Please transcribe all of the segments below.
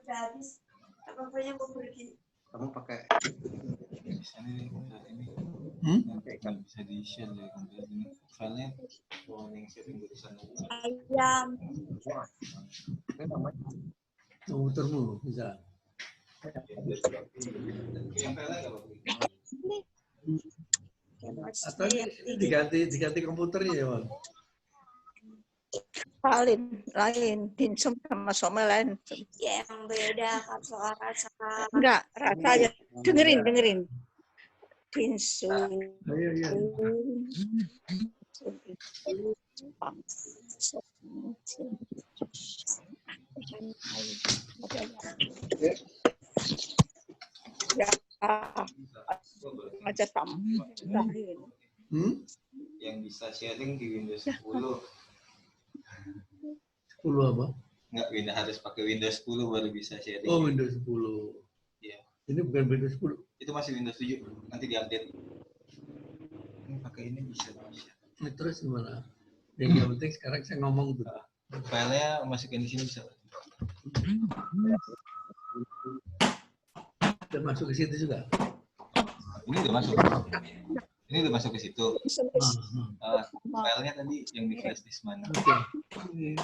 Habis apa-apanya mau pergi. Kamu pakai ini bisa di share ya ini filenya warning setting tulisan Ayam. ini namanya komputermu bisa. Atau diganti komputernya ya, Bang? Lain dimsum sama somel lain. Ya, yang beda kan soal rasa. Enggak, rasanya dengerin. Dimsum. Iya. Ya, aja tam. Yang bisa sharing di Windows 10. 10 apa? Enggak, harus pakai Windows 10 baru bisa sharing. Oh, Windows 10. Iya. Ini bukan Windows 10. Itu masih Windows 7. Nanti diupdate. Ini pakai ini bisa. Nah, terus gimana? Yang penting sekarang saya ngomong tuh. Filenya masukin di sini bisa. Udah masuk ke situ juga? Ini udah masuk. Ini udah masuk ke situ. Filenya tadi yang di flash disk mana? Oke.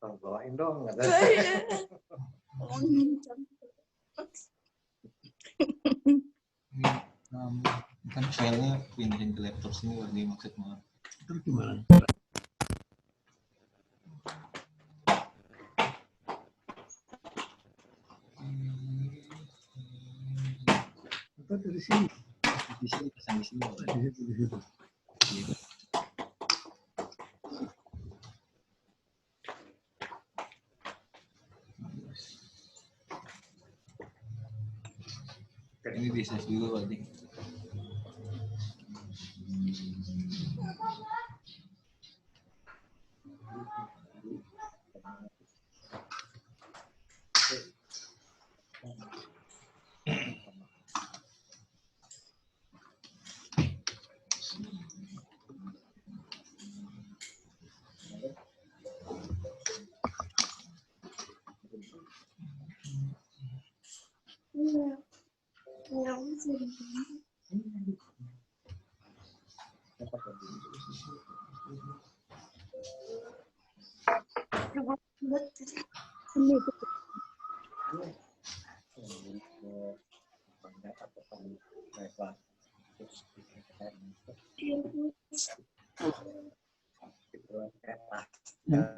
bawain dong. Kan filenya pindahin ke laptop sini lagi maksudnya. Terus gimana? Atau dari sini? Di sini pasang di sini. Di situ. Iya. Ini di save dulu berarti.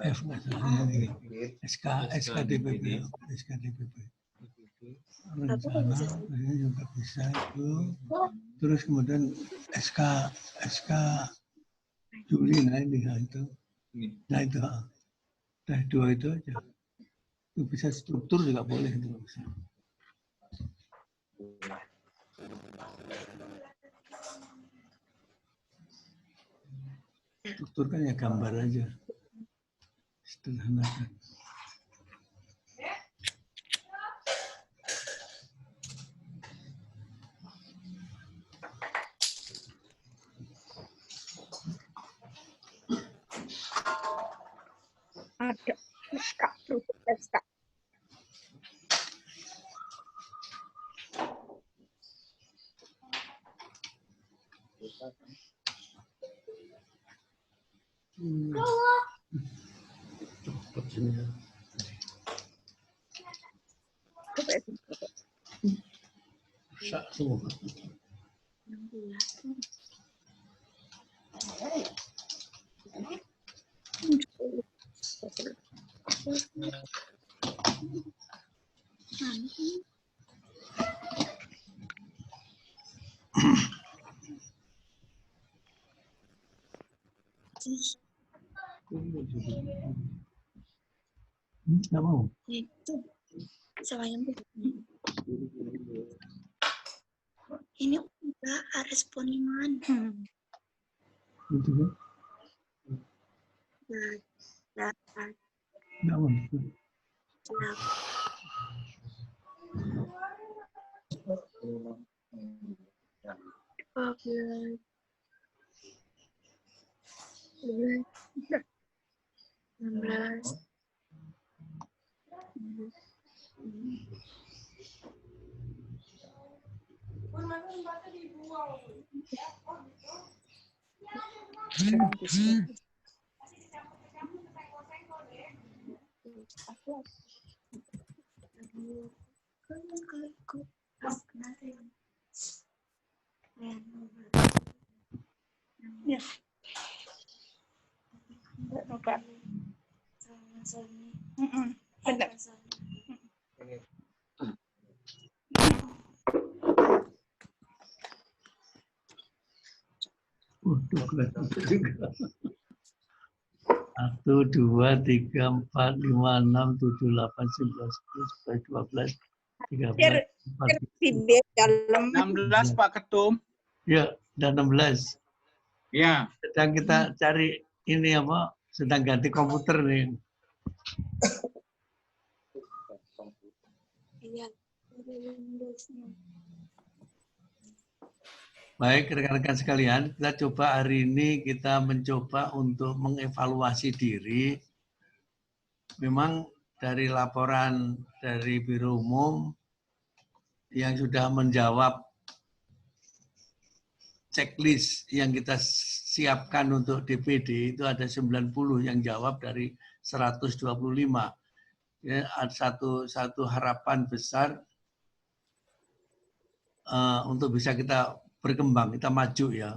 F SKDPP. Rencana ini juga bisa itu. Terus kemudian SK Juli itu. Nah itu. Nah dua itu aja. Itu bisa struktur juga boleh itu bisa. Struktur kan ya gambar aja. Sederhanakan. Ada SK. Cepat sini ya. Sak semua. Nggak mau. Itu sayang. Ini udah responan. Gitu kan? Delapan, Nggak mampu. dua belas, 16, Ya. Lupa. Benar. Waduh, kelihatan juga. 1, 2, 3, 4, 5, 6, 7, 8, 9, 10, 11, 12, 13, 14, Di bed dalam 16 Pak Ketum. ya, dan 16. Ya. Sedang kita cari ini apa? Sedang ganti komputer nih. iya. Baik, rekan-rekan sekalian, kita coba hari ini kita mencoba untuk mengevaluasi diri. Memang dari laporan dari Biro Umum yang sudah menjawab checklist yang kita siapkan untuk DPD itu ada 90 yang jawab dari 125. Ya, ada satu harapan besar untuk bisa kita berkembang, kita maju ya.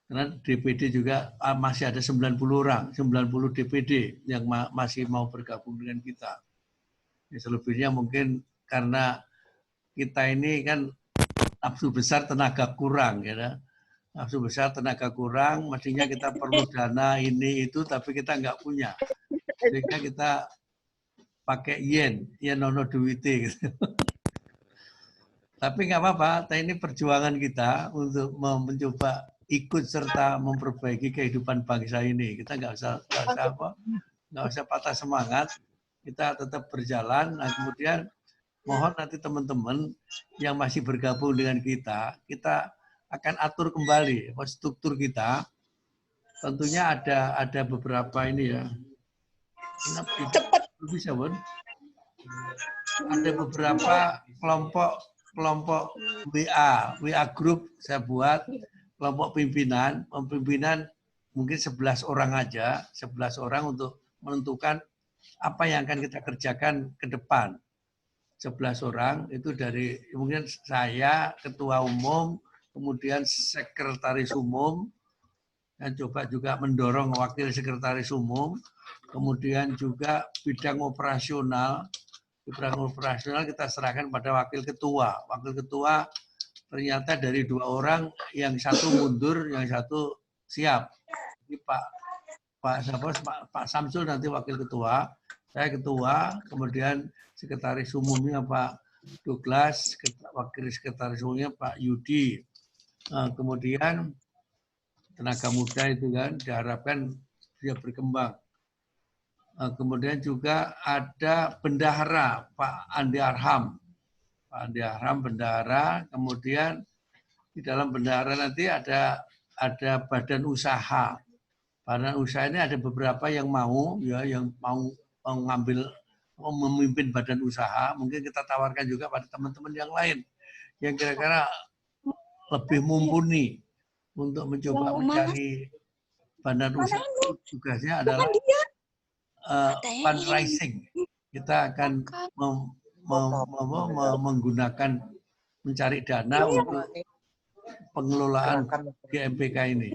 Karena DPD juga masih ada 90 orang, 90 DPD yang masih mau bergabung dengan kita. Ya, selebihnya mungkin karena kita ini kan nafsu besar tenaga kurang ya. Nafsu besar tenaga kurang, mestinya kita perlu dana ini itu tapi kita nggak punya. Sehingga kita pakai yen nono duwite gitu. Tapi nggak apa-apa, ini perjuangan kita untuk mencoba ikut serta memperbaiki kehidupan bangsa ini. Kita nggak usah patah semangat. Kita tetap berjalan. Nah, kemudian mohon nanti teman-teman yang masih bergabung dengan kita akan atur kembali struktur kita. Tentunya ada beberapa ini ya. Cepat bisa, Bun. Ada beberapa kelompok WA group saya buat, kelompok pimpinan mungkin 11 orang aja, 11 orang untuk menentukan apa yang akan kita kerjakan ke depan. 11 orang itu dari mungkin saya, ketua umum, kemudian sekretaris umum, dan coba juga mendorong wakil sekretaris umum, kemudian juga bidang operasional kita serahkan pada wakil ketua. Wakil ketua ternyata dari 2 orang, yang satu mundur, yang satu siap. Jadi Pak Samsul nanti wakil ketua, saya ketua, kemudian sekretaris umumnya Pak Douglas, wakil sekretaris umumnya Pak Yudi. Kemudian tenaga muda itu kan diharapkan dia berkembang. Kemudian juga ada bendahara Pak Andi Arham. Pak Andi Arham bendahara, kemudian di dalam bendahara nanti ada badan usaha. Badan usaha ini ada beberapa yang mau memimpin badan usaha. Mungkin kita tawarkan juga pada teman-teman yang lain yang kira-kira lebih mumpuni untuk mencoba mencari badan usaha. Tugasnya adalah fundraising. Kita akan menggunakan mencari dana untuk pengelolaan GMPK ini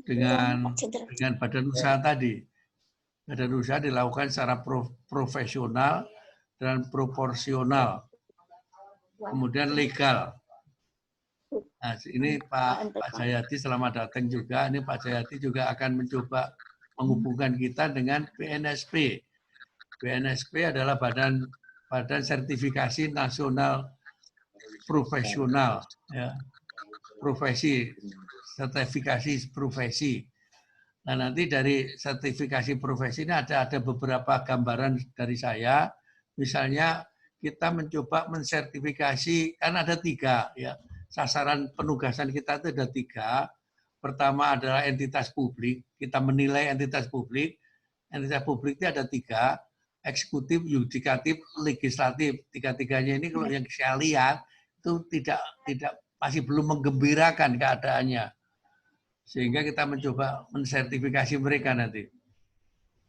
dengan badan usaha tadi. Badan usaha dilakukan secara profesional dan proporsional, kemudian legal. Nah, ini Pak Jayadi selamat datang juga. Ini Pak Jayadi juga akan mencoba menghubungkan kita dengan BNSP. BNSP adalah Badan Sertifikasi Nasional profesional, ya, profesi, sertifikasi profesi. Nah, nanti dari sertifikasi profesi ini ada beberapa gambaran dari saya. Misalnya kita mencoba mensertifikasi, kan ada 3 ya. Sasaran penugasan kita itu ada 3. Pertama adalah entitas publik. Kita menilai entitas publik. Entitas publik itu ada 3, eksekutif, yudikatif, legislatif. 3-tiganya ini kalau yang saya lihat itu tidak masih belum menggembirakan keadaannya. Sehingga kita mencoba mensertifikasi mereka nanti.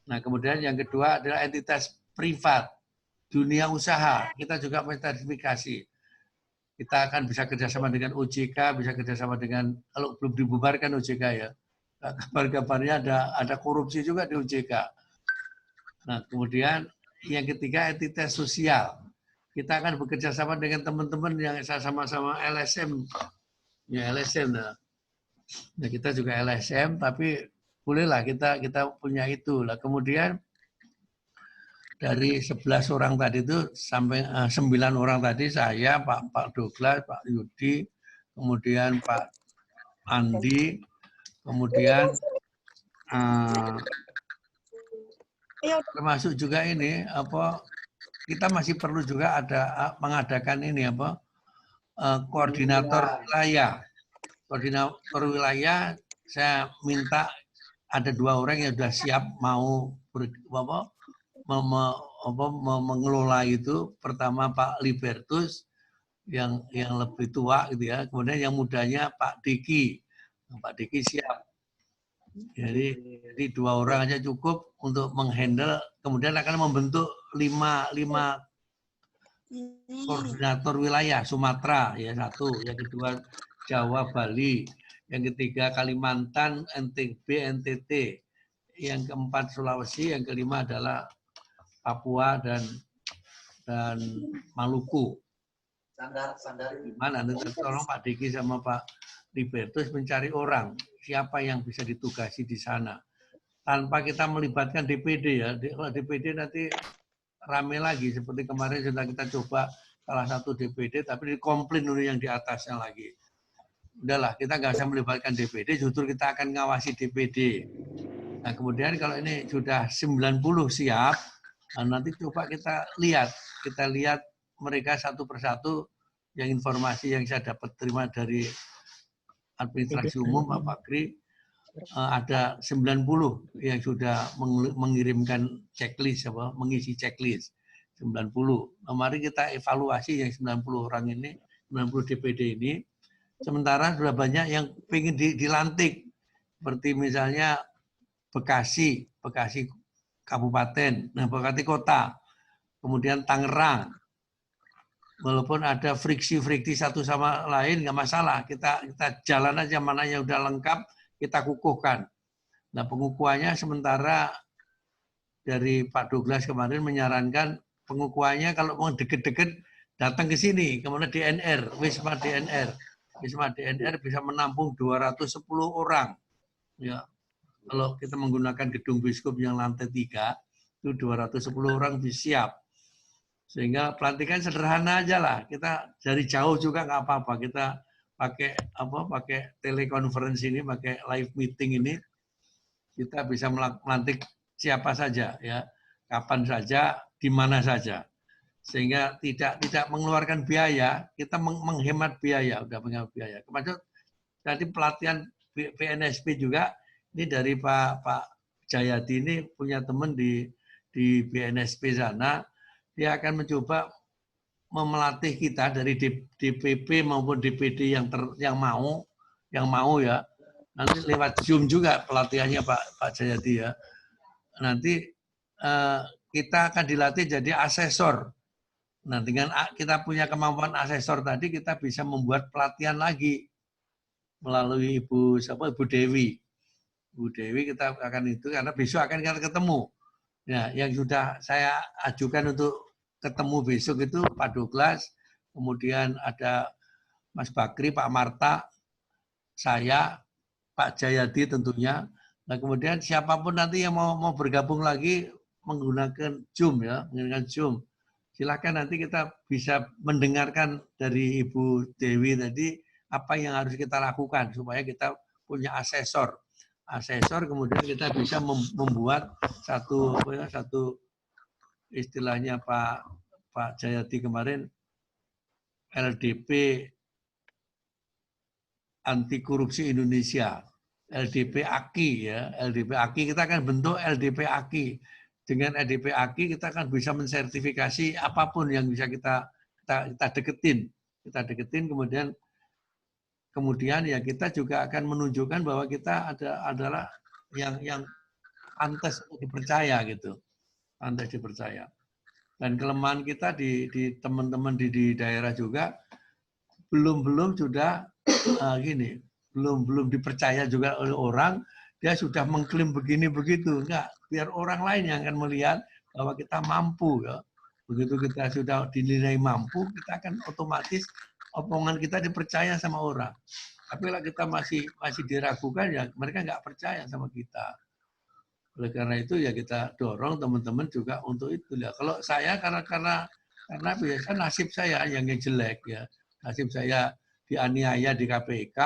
Nah, kemudian yang kedua adalah entitas privat, dunia usaha. Kita juga mensertifikasi. Kita akan bisa kerjasama dengan OJK, bisa kerjasama dengan, kalau belum dibubarkan OJK ya, kabar-kabarnya ada korupsi juga di OJK. Nah, kemudian yang ketiga entitas sosial. Kita akan bekerja sama dengan teman-teman yang sama-sama LSM. Ya, LSM. Nah, kita juga LSM, tapi bolehlah kita punya itu. Lah, kemudian dari 11 orang tadi itu sampai 9 orang tadi, saya, Pak Douglas, Pak Yudi, kemudian Pak Andi, kemudian termasuk juga ini kita masih perlu juga ada mengadakan ini koordinator wilayah. Koordinator wilayah, saya minta ada 2 orang yang sudah siap mau mengelola itu. Pertama Pak Libertus yang lebih tua gitu ya. Kemudian yang mudanya Pak Diki. Pak Diki siap. Jadi 2 orang aja cukup untuk menghandle. Kemudian akan membentuk 5 koordinator wilayah. Sumatera ya 1, yang kedua Jawa, Bali, yang ketiga Kalimantan, NTB, NTT, yang keempat Sulawesi, yang kelima adalah Papua dan Maluku. Gimana? Nanti tolong Pak Diki sama Pak Libertus mencari orang siapa yang bisa ditugasi di sana tanpa kita melibatkan DPD ya. Kalau DPD nanti rame lagi seperti kemarin sudah kita coba salah satu DPD tapi dikomplain dulu yang di atasnya lagi. Udahlah, kita nggak usah melibatkan DPD, justru kita akan ngawasi DPD. Nah, kemudian kalau ini sudah 90 siap, nah nanti coba kita lihat mereka satu persatu yang informasi yang saya dapat terima dari administrasi umum Pak Fakri, ada 90 yang sudah mengirimkan checklist, mengisi checklist 90. Nah, mari kita evaluasi yang 90 orang ini, 90 DPD ini. Sementara sudah banyak yang ingin dilantik, seperti misalnya Bekasi Kabupaten, nah Bekasi Kota, kemudian Tangerang. Walaupun ada friksi-friksi satu sama lain, nggak masalah. Kita jalan aja mana yang udah lengkap, kita kukuhkan. Nah, pengukuhannya sementara dari Pak Douglas kemarin menyarankan pengukuhannya kalau mau deket-deket datang ke sini, kemudian DNR, Wisma DNR. Wisma DNR bisa menampung 210 orang. Ya, kalau kita menggunakan gedung biskup yang lantai 3, itu 210 orang bisa siap. Sehingga pelantikan sederhana aja lah. Kita dari jauh juga nggak apa-apa. Kita pakai telekonferensi ini, pakai live meeting ini, kita bisa melantik siapa saja, ya, kapan saja, di mana saja. Sehingga tidak mengeluarkan biaya, kita menghemat biaya, udah menghemat biaya. Kemarin tadi pelatihan PNSP juga, ini dari Pak Jayadi ini punya teman di BNSP sana, dia akan mencoba memelatih kita dari DPP maupun DPD yang mau ya. Nanti lewat Zoom juga pelatihannya Pak Jayadi ya. Nanti kita akan dilatih jadi asesor. Nah, dengan kita punya kemampuan asesor tadi, kita bisa membuat pelatihan lagi melalui Ibu Dewi. Bu Dewi kita akan itu, karena besok akan kita ketemu. Nah, yang sudah saya ajukan untuk ketemu besok itu Pak Douglas, kemudian ada Mas Bakri, Pak Marta, saya, Pak Jayadi tentunya. Nah, kemudian siapapun nanti yang mau bergabung lagi menggunakan Zoom ya, menggunakan Zoom. Silakan nanti kita bisa mendengarkan dari Ibu Dewi tadi apa yang harus kita lakukan supaya kita punya asesor. Asesor kemudian kita bisa membuat satu istilahnya Pak Jayadi kemarin LDP Anti Korupsi Indonesia, LDP AKI ya, LDP AKI kita akan bentuk LDP AKI. Dengan LDP AKI kita akan bisa mensertifikasi apapun yang bisa kita deketin. Kita deketin kemudian ya kita juga akan menunjukkan bahwa kita adalah yang pantas dipercaya gitu. Pantas dipercaya. Dan kelemahan kita di teman-teman di daerah juga belum sudah gini, belum dipercaya juga oleh orang, dia sudah mengklaim begini begitu. Enggak, biar orang lain yang akan melihat bahwa kita mampu ya. Begitu kita sudah dinilai mampu, kita akan otomatis omongan kita dipercaya sama orang. Tapi kalau kita masih diragukan ya mereka nggak percaya sama kita. Oleh karena itu ya kita dorong teman-teman juga untuk itu ya. Kalau saya karena biasa nasib saya yang jelek ya. Nasib saya dianiaya di KPK,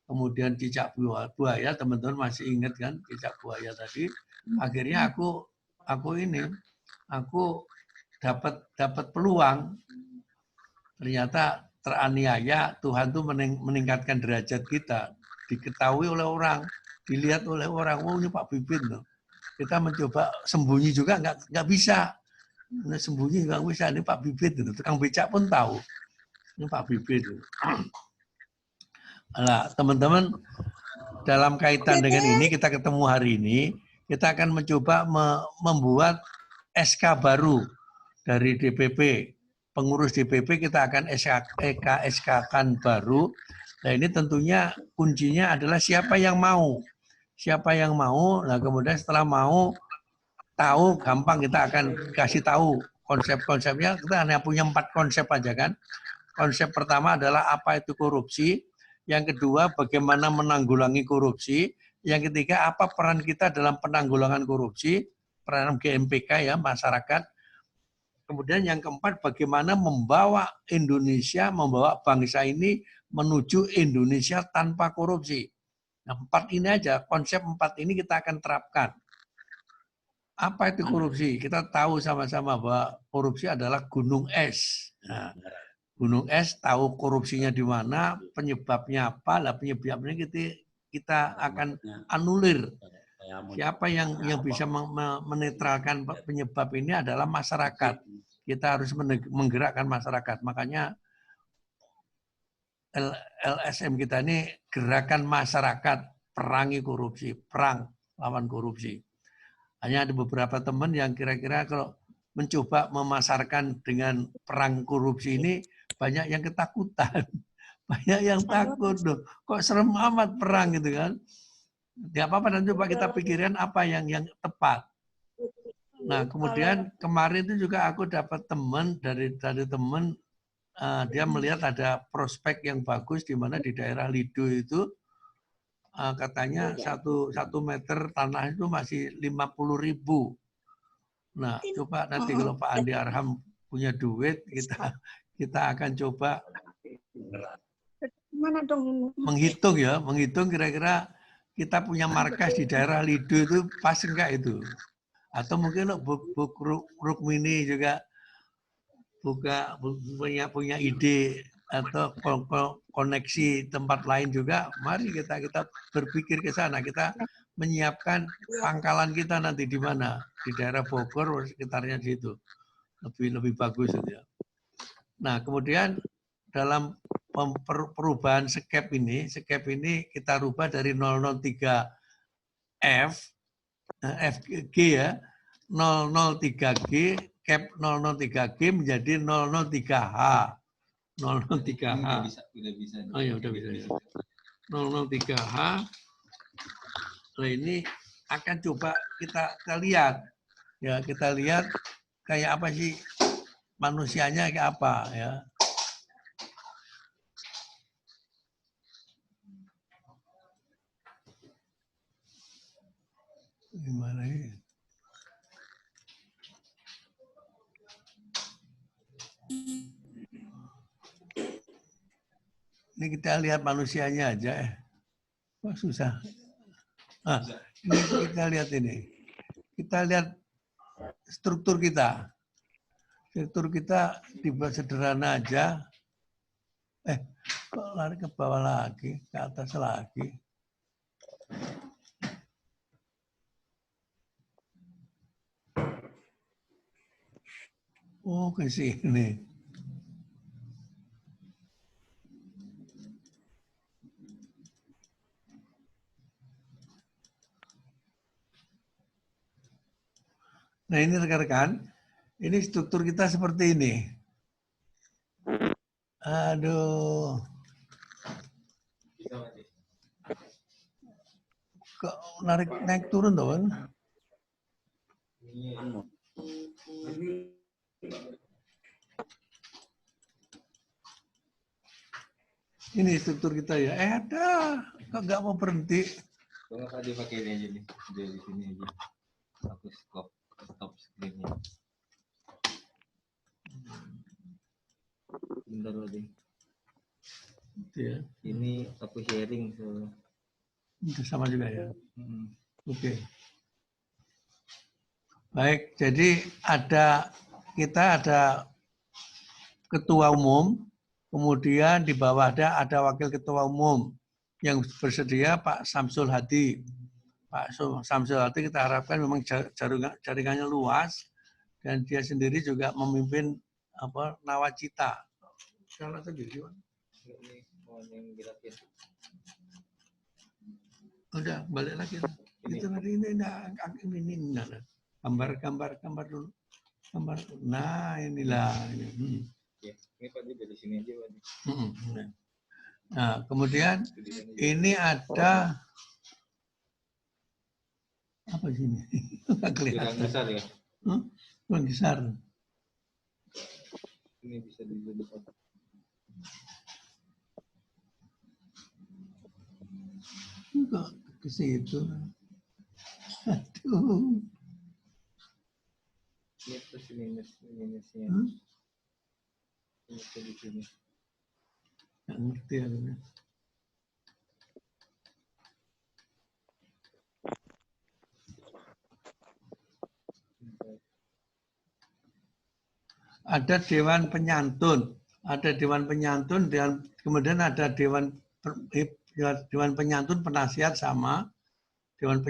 kemudian cicak buaya, teman-teman masih ingat kan cicak buaya tadi. Akhirnya aku dapat peluang. Ternyata teraniaya, Tuhan tuh meningkatkan derajat kita. Diketahui oleh orang, dilihat oleh orang, oh ini Pak Bibit loh. Kita mencoba sembunyi juga nggak bisa. Sembunyi nggak bisa, ini Pak Bibit. Tukang becak pun tahu. Ini Pak Bibit. Nah, teman-teman, dalam kaitan dengan ini, kita ketemu hari ini, kita akan mencoba membuat SK baru dari DPP. Pengurus DPP kita akan SK-kan baru. Nah ini tentunya kuncinya adalah siapa yang mau. Siapa yang mau, nah kemudian setelah mau, tahu, gampang kita akan kasih tahu konsep-konsepnya. Kita hanya punya 4 konsep aja kan. Konsep pertama adalah apa itu korupsi. Yang kedua, bagaimana menanggulangi korupsi. Yang ketiga, apa peran kita dalam penanggulangan korupsi. Peran GMPK ya, masyarakat. Kemudian yang keempat, bagaimana membawa Indonesia, membawa bangsa ini menuju Indonesia tanpa korupsi. Nah, 4 ini aja, konsep 4 ini kita akan terapkan. Apa itu korupsi? Kita tahu sama-sama bahwa korupsi adalah gunung es. Nah, gunung es tahu korupsinya di mana, penyebabnya apa, lah penyebabnya kita akan anulir. Siapa yang bisa menetralkan penyebab ini adalah masyarakat. Kita harus menggerakkan masyarakat. Makanya LSM kita ini gerakan masyarakat perangi korupsi, perang lawan korupsi. Hanya ada beberapa teman yang kira-kira kalau mencoba memasarkan dengan perang korupsi ini banyak yang ketakutan. Banyak yang takut loh. Kok serem amat perang gitu kan. Tidak apa-apa, dan coba kita pikirin apa yang tepat. Nah, kemudian kemarin itu juga aku dapat teman dari teman, dia melihat ada prospek yang bagus di mana di daerah Lido itu katanya 1 meter tanah itu masih 50.000. Nah, coba nanti kalau Pak Andi Arham punya duit, kita akan coba menghitung kira-kira kita punya markas di daerah Lido itu pas enggak itu. Atau mungkin Bu Rukmini juga punya ide atau koneksi tempat lain juga. Mari kita berpikir ke sana. Kita menyiapkan pangkalan kita nanti di mana? Di daerah Bogor, sekitarnya situ. Lebih bagus itu ya. Nah, kemudian dalam perubahan skep ini kita rubah dari 003F, FG ya, 003G, cap 003G menjadi 003H. 003H. Udah bisa. Oh ya, udah bisa. 003H. Nah, ini akan coba kita lihat. Ya, kita lihat kayak apa sih manusianya, kayak apa ya. Gimana ini? Ini kita lihat manusianya aja. Wah, susah. Nah, ini kita lihat ini. Kita lihat struktur kita. Struktur kita dibuat sederhana aja. Kok lari ke bawah lagi, ke atas lagi. Oh, ke sini. Nah, ini rekan-rekan, ini struktur kita seperti ini. Aduh. Kok naik turun toh, Bang? Ini struktur kita ya. Ada. Kok nggak mau berhenti? Kalau tadi pakai ini aja nih, dari sini aja. Aku stop screen-nya. Bentar lagi. Ya. Ini aku sharing so. Itu sama juga ya. Hmm. Oke. Baik, jadi kita ada ketua umum, kemudian di bawah ada wakil ketua umum yang bersedia Pak Samsul Hadi. Pak Samsul Hadi kita harapkan memang jaringannya luas dan dia sendiri juga memimpin nawacita. Salah sendiri, Pak. Ini mau yang gerakin. Udah balik lagi. Itu tadi ini gambar dulu. Gambar. Nah, inilah ini. Ya, ini Pak dari sini aja, Pak. Nah, kemudian ini ada apa sini? Nggak kelihatan. Kurang besar ya. Kurang besar. Ini bisa duduk. Kok ke situ? Aduh. Ini plus minusnya. Ini di sini. Nggak ngerti ya. Ada dewan penyantun, dan kemudian ada dewan penyantun penasihat sama, dewan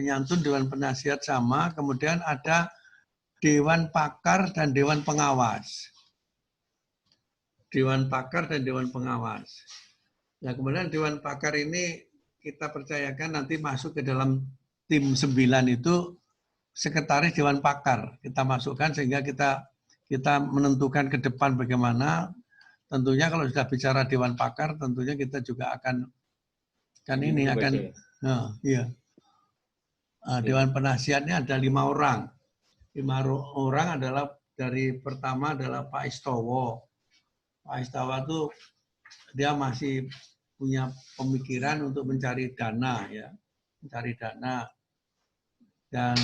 penasihat sama, kemudian ada dewan pakar dan dewan pengawas. Nah, kemudian dewan pakar ini kita percayakan nanti masuk ke dalam tim 9 itu sekretaris dewan pakar. Kita masukkan sehingga kita menentukan ke depan bagaimana. Tentunya kalau sudah bicara dewan pakar, tentunya kita juga akan dewan penasihatnya ada 5 orang. 5 orang adalah pertama adalah Pak Istowo. Pak Istowo itu dia masih punya pemikiran untuk mencari dana ya, dan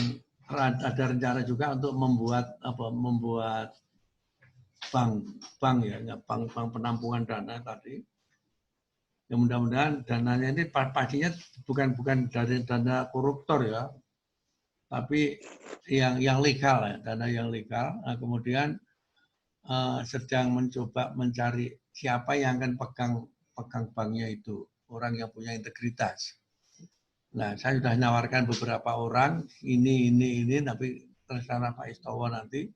ada rencana juga untuk membuat bank penampungan dana tadi. Ya, mudah-mudahan dananya ini pastinya bukan dari dana koruptor ya, tapi yang legal ya, dana yang legal. Nah, kemudian sedang mencoba mencari siapa yang akan pegang banknya itu, orang yang punya integritas. Nah, saya sudah menawarkan beberapa orang, ini, tapi terserah Pak Istowo nanti.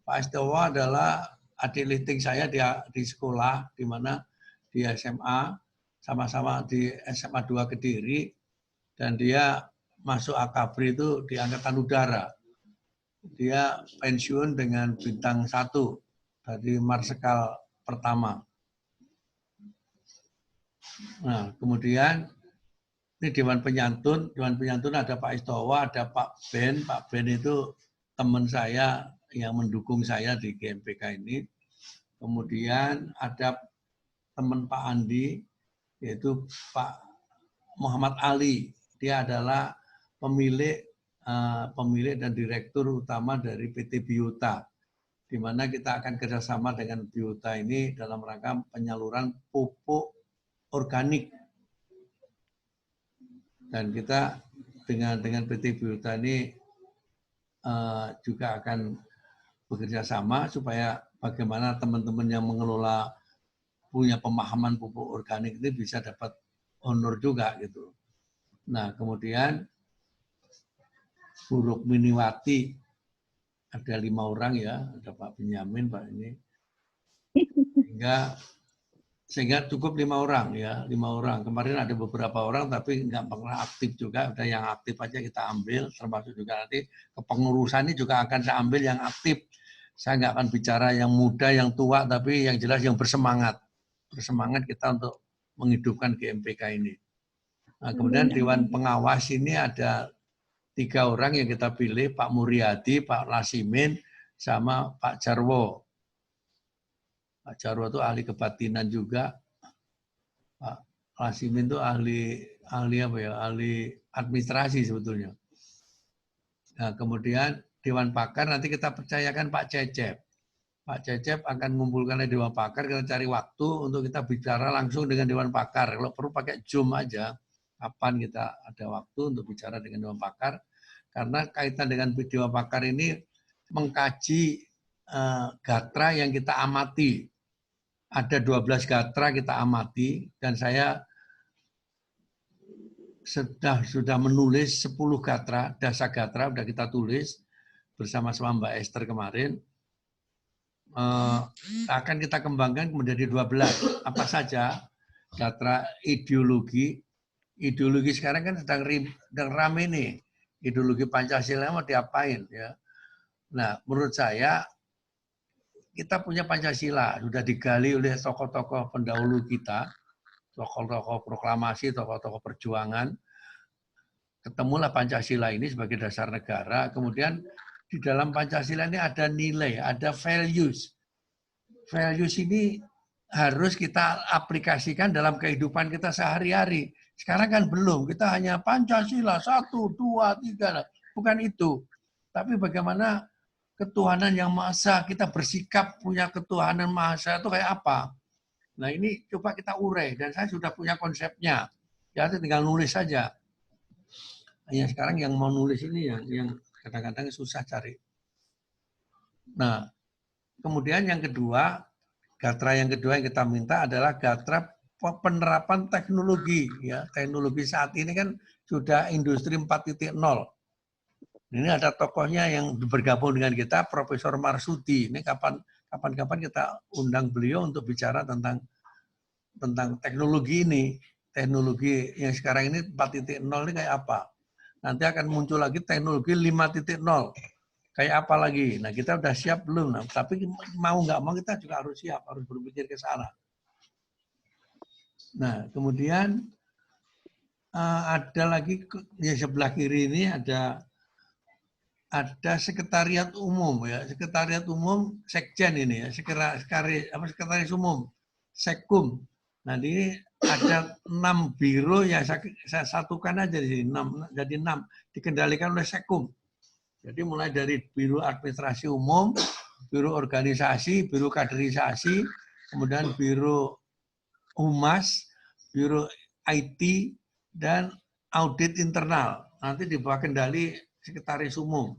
Pak Istowo adalah adik liting saya di sekolah, di mana di SMA, sama-sama di SMA 2 Kediri, dan dia masuk Akabri itu di Angkatan Udara. Dia pensiun dengan bintang 1 dari Marsikal pertama. Nah, kemudian ini Dewan Penyantun ada Pak Istowo, ada Pak Ben. Pak Ben itu teman saya yang mendukung saya di GMPK ini. Kemudian ada teman Pak Andi, yaitu Pak Muhammad Ali. Dia adalah pemilik dan direktur utama dari PT Biota. di mana kita akan kerjasama dengan Biota ini dalam rangka penyaluran pupuk organik. Dan kita dengan PT Biota ini juga akan bekerja sama supaya bagaimana teman-teman yang mengelola punya pemahaman pupuk organik itu bisa dapat honor juga gitu. Nah, kemudian Bu Rukminiwati, ada 5 orang ya, ada Pak Benyamin, Pak ini. Sehingga cukup 5 orang ya, 5 orang. Kemarin ada beberapa orang tapi nggak pernah aktif juga, ada yang aktif aja kita ambil, termasuk juga nanti kepengurusan ini juga akan saya ambil yang aktif. Saya nggak akan bicara yang muda, yang tua, tapi yang jelas yang bersemangat. Bersemangat kita untuk menghidupkan GMPK ini. Nah, kemudian Dewan Pengawas ini ada 3 orang yang kita pilih, Pak Muryadi, Pak Lasimin, sama Pak Jarwo. Pak Jarwo itu ahli kebatinan juga. Pak Lasimin itu ahli apa ya? Ahli administrasi sebetulnya. Nah, kemudian Dewan Pakar nanti kita percayakan Pak Cecep. Pak Cecep akan mengumpulkan Dewan Pakar, kita cari waktu untuk kita bicara langsung dengan Dewan Pakar. Kalau perlu pakai Zoom aja, kapan kita ada waktu untuk bicara dengan Dewan Pakar. Karena kaitan dengan Dewan Pakar ini mengkaji gatra yang kita amati. Ada 12 gatra kita amati, dan saya sudah menulis 10 gatra, dasar gatra sudah kita tulis bersama-sama Mbak Esther kemarin. Akan kita kembangkan menjadi 12. Apa saja? Gatra ideologi. Ideologi sekarang kan sedang rame nih. Ideologi Pancasila mau diapain ya? Nah, menurut saya kita punya Pancasila, sudah digali oleh tokoh-tokoh pendahulu kita, tokoh-tokoh proklamasi, tokoh-tokoh perjuangan. Ketemulah Pancasila ini sebagai dasar negara. Kemudian di dalam Pancasila ini ada nilai, ada values. Values ini harus kita aplikasikan dalam kehidupan kita sehari-hari. Sekarang kan belum, kita hanya Pancasila 1, 2, 3, bukan itu. Tapi bagaimana ketuhanan yang Maha Esa, kita bersikap punya ketuhanan Maha Esa itu kayak apa? Nah ini coba kita urai, dan saya sudah punya konsepnya. Ya tinggal nulis saja. Hanya sekarang yang mau nulis ini yang kadang-kadang susah cari. Nah, kemudian yang kedua, gatra yang kedua yang kita minta adalah gatra penerapan teknologi. Ya, teknologi saat ini kan sudah industri 4.0. Ini ada tokohnya yang bergabung dengan kita, Profesor Marsudi. Ini kapan-kapan kita undang beliau untuk bicara tentang teknologi ini. Teknologi yang sekarang ini 4.0 ini kayak apa? Nanti akan muncul lagi teknologi 5.0. Kayak apa lagi? Nah, kita udah siap belum? Nah, tapi mau nggak mau kita juga harus siap, harus berpikir ke sana. Nah, kemudian ada lagi di sebelah kiri ini ada sekretariat umum ya, sekretariat umum sekjen ini ya, sekretaris umum Sekum. Nah, ini ada 6 biro yang saya satukan aja di sini, 6, jadi 6 dikendalikan oleh Sekum. Jadi mulai dari biro administrasi umum, biro organisasi, biro kaderisasi, kemudian biro humas, biro IT, dan audit internal. Nanti di bawah kendali sekretaris umum.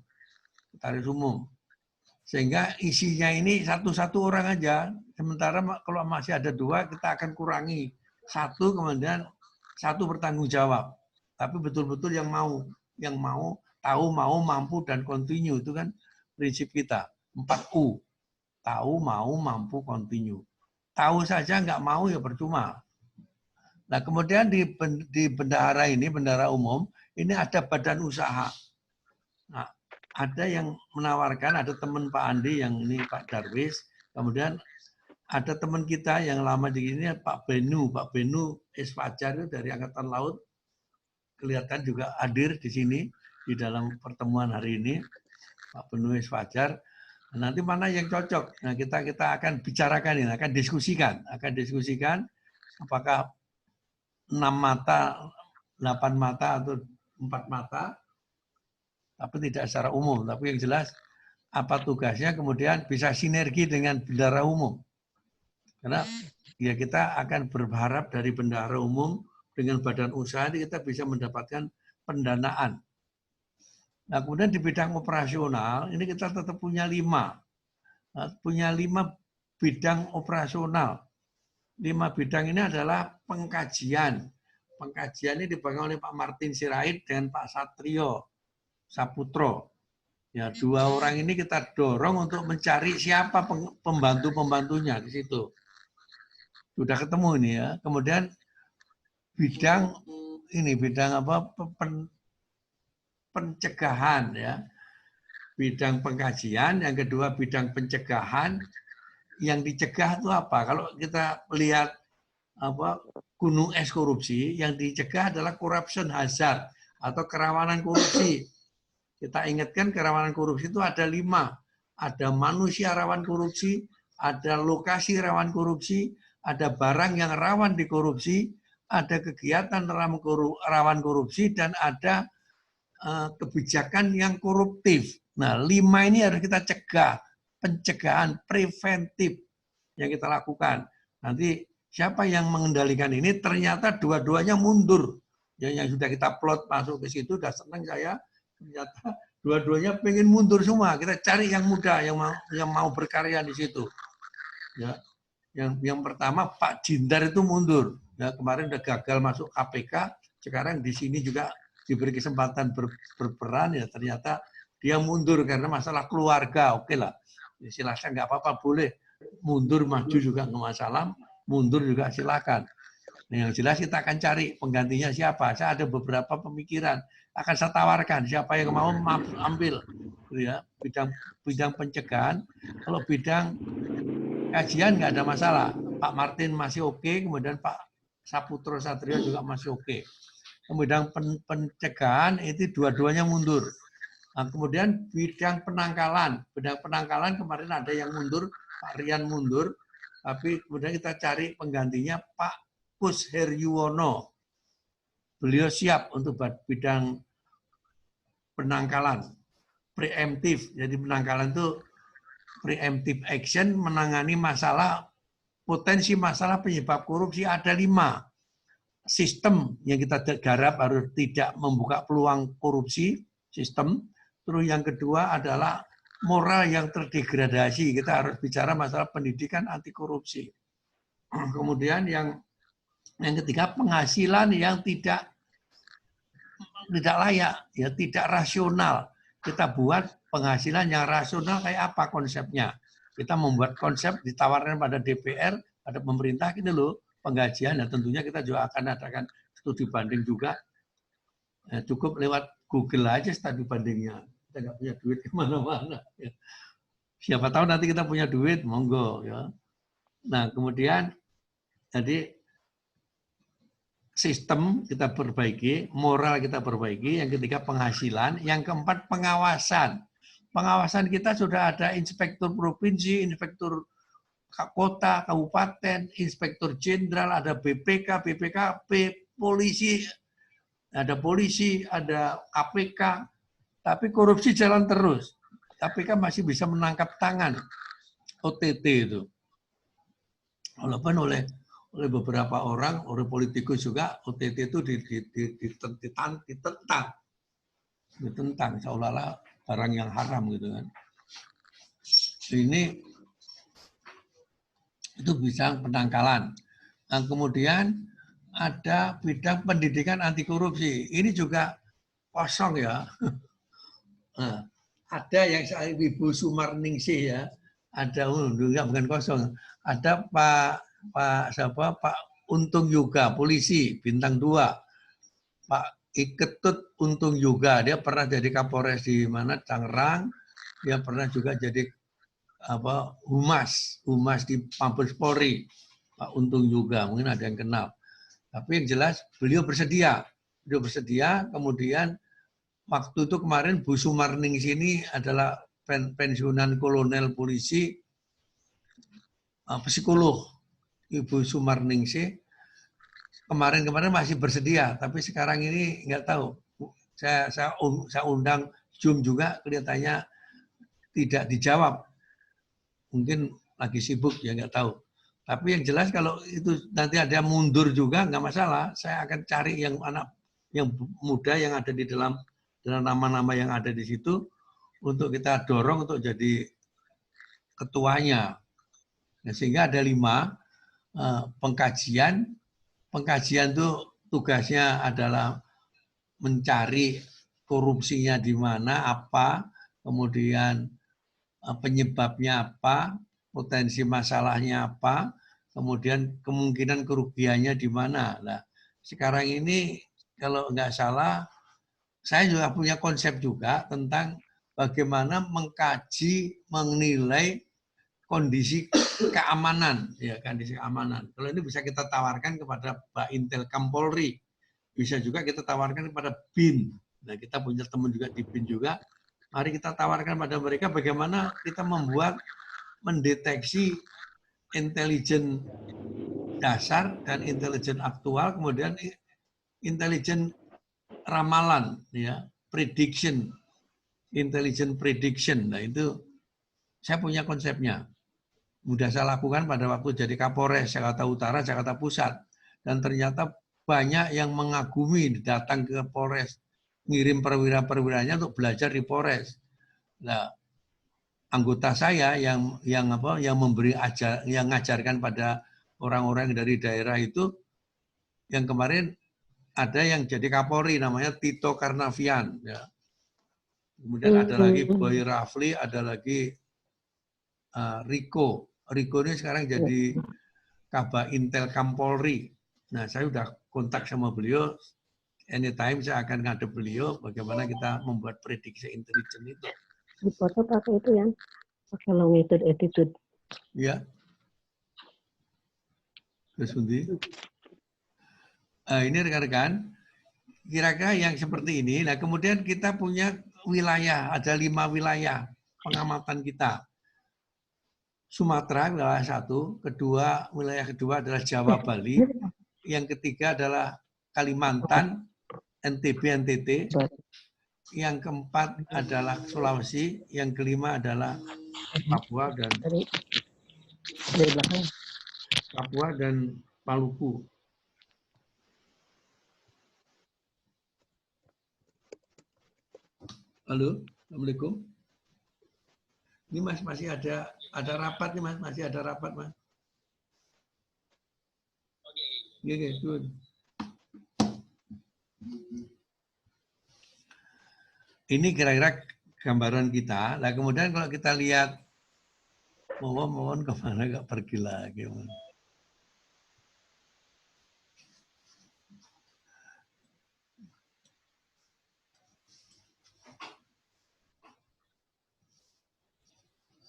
Sekretaris umum. Sehingga isinya ini satu-satu orang aja. Sementara kalau masih ada 2, kita akan kurangi 1, kemudian 1 bertanggung jawab. Tapi betul-betul yang mau tahu, mau, mampu, dan continue. Itu kan prinsip kita. 4U. Tahu, mau, mampu, continue. Tahu saja nggak mau ya percuma. Nah, kemudian di bendahara ini, bendahara umum, ini ada badan usaha. Nah, ada yang menawarkan, ada teman Pak Andi yang ini Pak Darwis, kemudian ada teman kita yang lama di sini Pak Benu S. Fajar itu dari Angkatan Laut, kelihatan juga hadir di sini di dalam pertemuan hari ini, Pak Benu S. Fajar. Nanti mana yang cocok? Nah, kita akan bicarakan ini, akan diskusikan apakah 6 mata, 8 mata atau 4 mata, tapi tidak secara umum. Tapi yang jelas apa tugasnya, kemudian bisa sinergi dengan bendahara umum. Karena ya kita akan berharap dari bendahara umum dengan badan usaha ini kita bisa mendapatkan pendanaan. Nah, kemudian di bidang operasional ini kita tetap punya 5. Nah, punya 5 bidang operasional. 5 bidang ini adalah pengkajian. Pengkajian ini dipegang oleh Pak Martin Sirait dengan Pak Satrio Saputro. Ya, 2 orang ini kita dorong untuk mencari siapa pembantu-pembantunya di situ. Sudah ketemu ini ya. Kemudian bidang ini bidang apa? Pencegahan ya. Bidang pengkajian, yang kedua bidang pencegahan. Yang dicegah itu apa? Kalau kita lihat apa gunung es korupsi, yang dicegah adalah corruption hazard atau kerawanan korupsi. Kita ingatkan kerawanan korupsi itu ada 5. Ada manusia rawan korupsi, ada lokasi rawan korupsi, ada barang yang rawan dikorupsi, ada kegiatan rawan korupsi, dan ada kebijakan yang koruptif. Nah, 5 ini harus kita cegah. Pencegahan preventif yang kita lakukan. Nanti siapa yang mengendalikan ini, ternyata dua-duanya mundur. Yang sudah kita plot masuk ke situ, sudah senang saya. Ternyata dua-duanya pengen mundur semua. Kita cari yang muda, yang mau berkarya di situ. Ya, yang pertama Pak Jindar itu mundur. Ya, kemarin udah gagal masuk KPK, sekarang di sini juga diberi kesempatan berperan. Ya, ternyata dia mundur karena masalah keluarga. Oke lah, ya, silahkan nggak apa-apa, boleh mundur maju juga nggak masalah. Mundur juga silakan. Nah, yang jelas kita akan cari penggantinya siapa. Saya ada beberapa pemikiran, akan saya tawarkan siapa yang mau ambil, ya, bidang pencegahan. Kalau bidang kajian nggak ada masalah. Pak Martin masih oke, kemudian Pak Saputro Satrio juga masih oke. Kemudian pencegahan itu dua-duanya mundur. Nah, kemudian bidang penangkalan kemarin ada yang mundur, Pak Rian mundur, tapi kemudian kita cari penggantinya Pak Kus Heryuwono. Beliau siap untuk bidang penangkalan, preemptif. Jadi penangkalan itu preemptive action, menangani masalah, potensi masalah penyebab korupsi ada 5. Sistem yang kita garap harus tidak membuka peluang korupsi, sistem. Terus yang kedua adalah moral yang terdegradasi. Kita harus bicara masalah pendidikan anti korupsi. Kemudian yang ketiga, penghasilan yang tidak layak, ya, tidak rasional. Kita buat penghasilan yang rasional kayak apa konsepnya. Kita membuat konsep, ditawarkan pada DPR, pada pemerintah, gitu loh, penggajian. Dan tentunya kita juga akan adakan studi banding juga. Ya, cukup lewat Google aja studi bandingnya. Kita nggak punya duit kemana-mana. Ya. Siapa tahu nanti kita punya duit, monggo. Ya. Nah, kemudian jadi sistem kita perbaiki, moral kita perbaiki, yang ketiga penghasilan, yang keempat pengawasan. Pengawasan kita sudah ada inspektur provinsi, inspektur kota, kabupaten, inspektur jenderal, ada BPK, BPKP, polisi, ada KPK, tapi korupsi jalan terus. KPK masih bisa menangkap tangan OTT itu. Walaupun oleh beberapa orang, oleh politikus juga, OTT itu ditentang, seolah-olah barang yang haram gitu kan. Ini itu bisa penangkalan. Nah, kemudian ada bidang pendidikan anti korupsi. Ini juga kosong ya. Nah, ada yang saya Ibu Sumarningsih ya. Ada bukan kosong. Ada Pak Untung Yuga, polisi bintang 2. Pak Iketut Untung Yuga, dia pernah jadi Kapolres di mana Tangerang. Dia pernah juga jadi humas di Mabes Polri. Pak Untung Yuga, mungkin ada yang kenal. Tapi yang jelas beliau bersedia. Kemudian waktu itu kemarin Bu Sumarningsih ini adalah pensiunan kolonel polisi, psikolog. Ibu Sumarningsih kemarin masih bersedia, tapi sekarang ini nggak tahu. Saya undang Zoom juga, kelihatannya tidak dijawab. Mungkin lagi sibuk, ya nggak tahu. Tapi yang jelas kalau itu nanti ada mundur juga nggak masalah. Saya akan cari yang anak yang muda yang ada di dalam nama-nama yang ada di situ untuk kita dorong untuk jadi ketuanya. Nah, sehingga ada 5 pengkajian. Pengkajian itu tugasnya adalah mencari korupsinya di mana, apa, kemudian penyebabnya apa, potensi masalahnya apa, kemudian kemungkinan kerugiannya di mana. Nah, sekarang ini kalau nggak salah, saya juga punya konsep juga tentang bagaimana mengkaji, menilai kondisi keamanan, ya kondisi keamanan. Kalau ini bisa kita tawarkan kepada Pak Intel Kampolri, bisa juga kita tawarkan kepada BIN. Nah, kita punya teman juga di BIN juga. Mari kita tawarkan pada mereka bagaimana kita membuat mendeteksi intelijen dasar dan intelijen aktual, kemudian intelijen ramalan, ya, prediction, intelligent prediction. Nah, itu saya punya konsepnya. Sudah saya lakukan pada waktu jadi Kapolres Jakarta Utara, Jakarta Pusat. Dan ternyata banyak yang mengagumi datang ke Polres, ngirim perwira-perwiranya untuk belajar di Polres. Nah, anggota saya yang memberi yang ngajarkan pada orang-orang dari daerah itu, yang kemarin ada yang jadi Kapolri namanya Tito Karnavian, ya. Kemudian ada lagi Boy Rafli, ada lagi Riko. Riko ini sekarang jadi Kabak Intel Kampolri. Nah, saya sudah kontak sama beliau. Anytime saya akan ngadep beliau bagaimana kita membuat prediksi intelijen itu. Di foto pakai itu ya, pakai longitude attitude. Ya. Terus ini rekan-rekan, kira-kira yang seperti ini. Nah, kemudian kita punya wilayah, ada 5 wilayah pengamatan kita. Sumatera wilayah 1, wilayah kedua adalah Jawa Bali, yang ketiga adalah Kalimantan, NTB, NTT, yang keempat adalah Sulawesi, yang kelima adalah Papua dan Maluku. Halo, Assalamualaikum. Ini Mas masih ada rapat nih Mas, masih ada rapat Mas. Oke, good. Ini kira-kira gambaran kita. Nah, kemudian kalau kita lihat, mohon kemana nggak pergi lagi.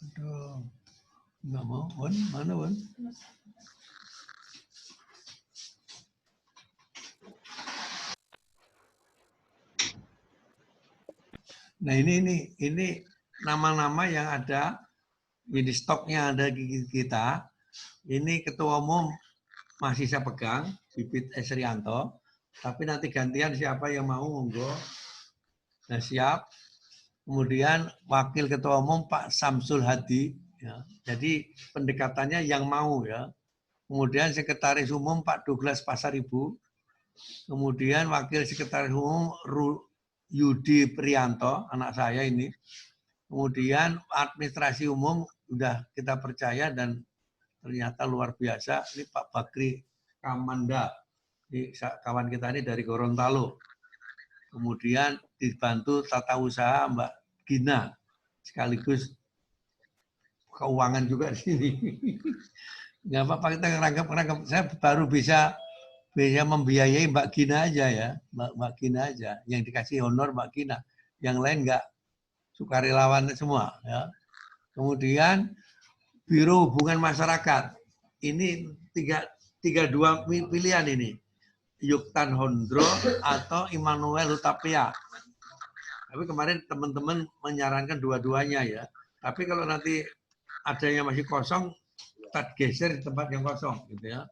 Aduh, nggak mau, Wan, mana Wan? Nah ini nama-nama yang ada, ini stoknya ada di kita. Ini Ketua Umum masih saya pegang, Bibit Esrianto. Tapi nanti gantian siapa yang mau, monggo. Nah, siap. Kemudian Wakil Ketua Umum Pak Samsul Hadi. Ya. Jadi pendekatannya yang mau ya. Kemudian Sekretaris Umum Pak Douglas Pasaribu. Kemudian Wakil Sekretaris Umum Yudi Prianto, anak saya ini. Kemudian administrasi umum sudah kita percaya dan ternyata luar biasa. Ini Pak Bakri Kamanda, ini kawan kita ini dari Gorontalo. Kemudian dibantu tata usaha Mbak Gina, sekaligus keuangan juga di sini. Nggak apa-apa, kita ngerangkap. Saya baru bisa membiayai Mbak Gina aja ya, Mbak Gina aja. Yang dikasih honor Mbak Gina, yang lain nggak, sukarelawan semua. Ya. Kemudian Biro Hubungan Masyarakat, ini dua pilihan ini, Yuktan Hondro atau Immanuel Hutapea. Tapi kemarin teman-teman menyarankan dua-duanya ya. Tapi kalau nanti ada yang masih kosong, kita geser di tempat yang kosong, gitu ya.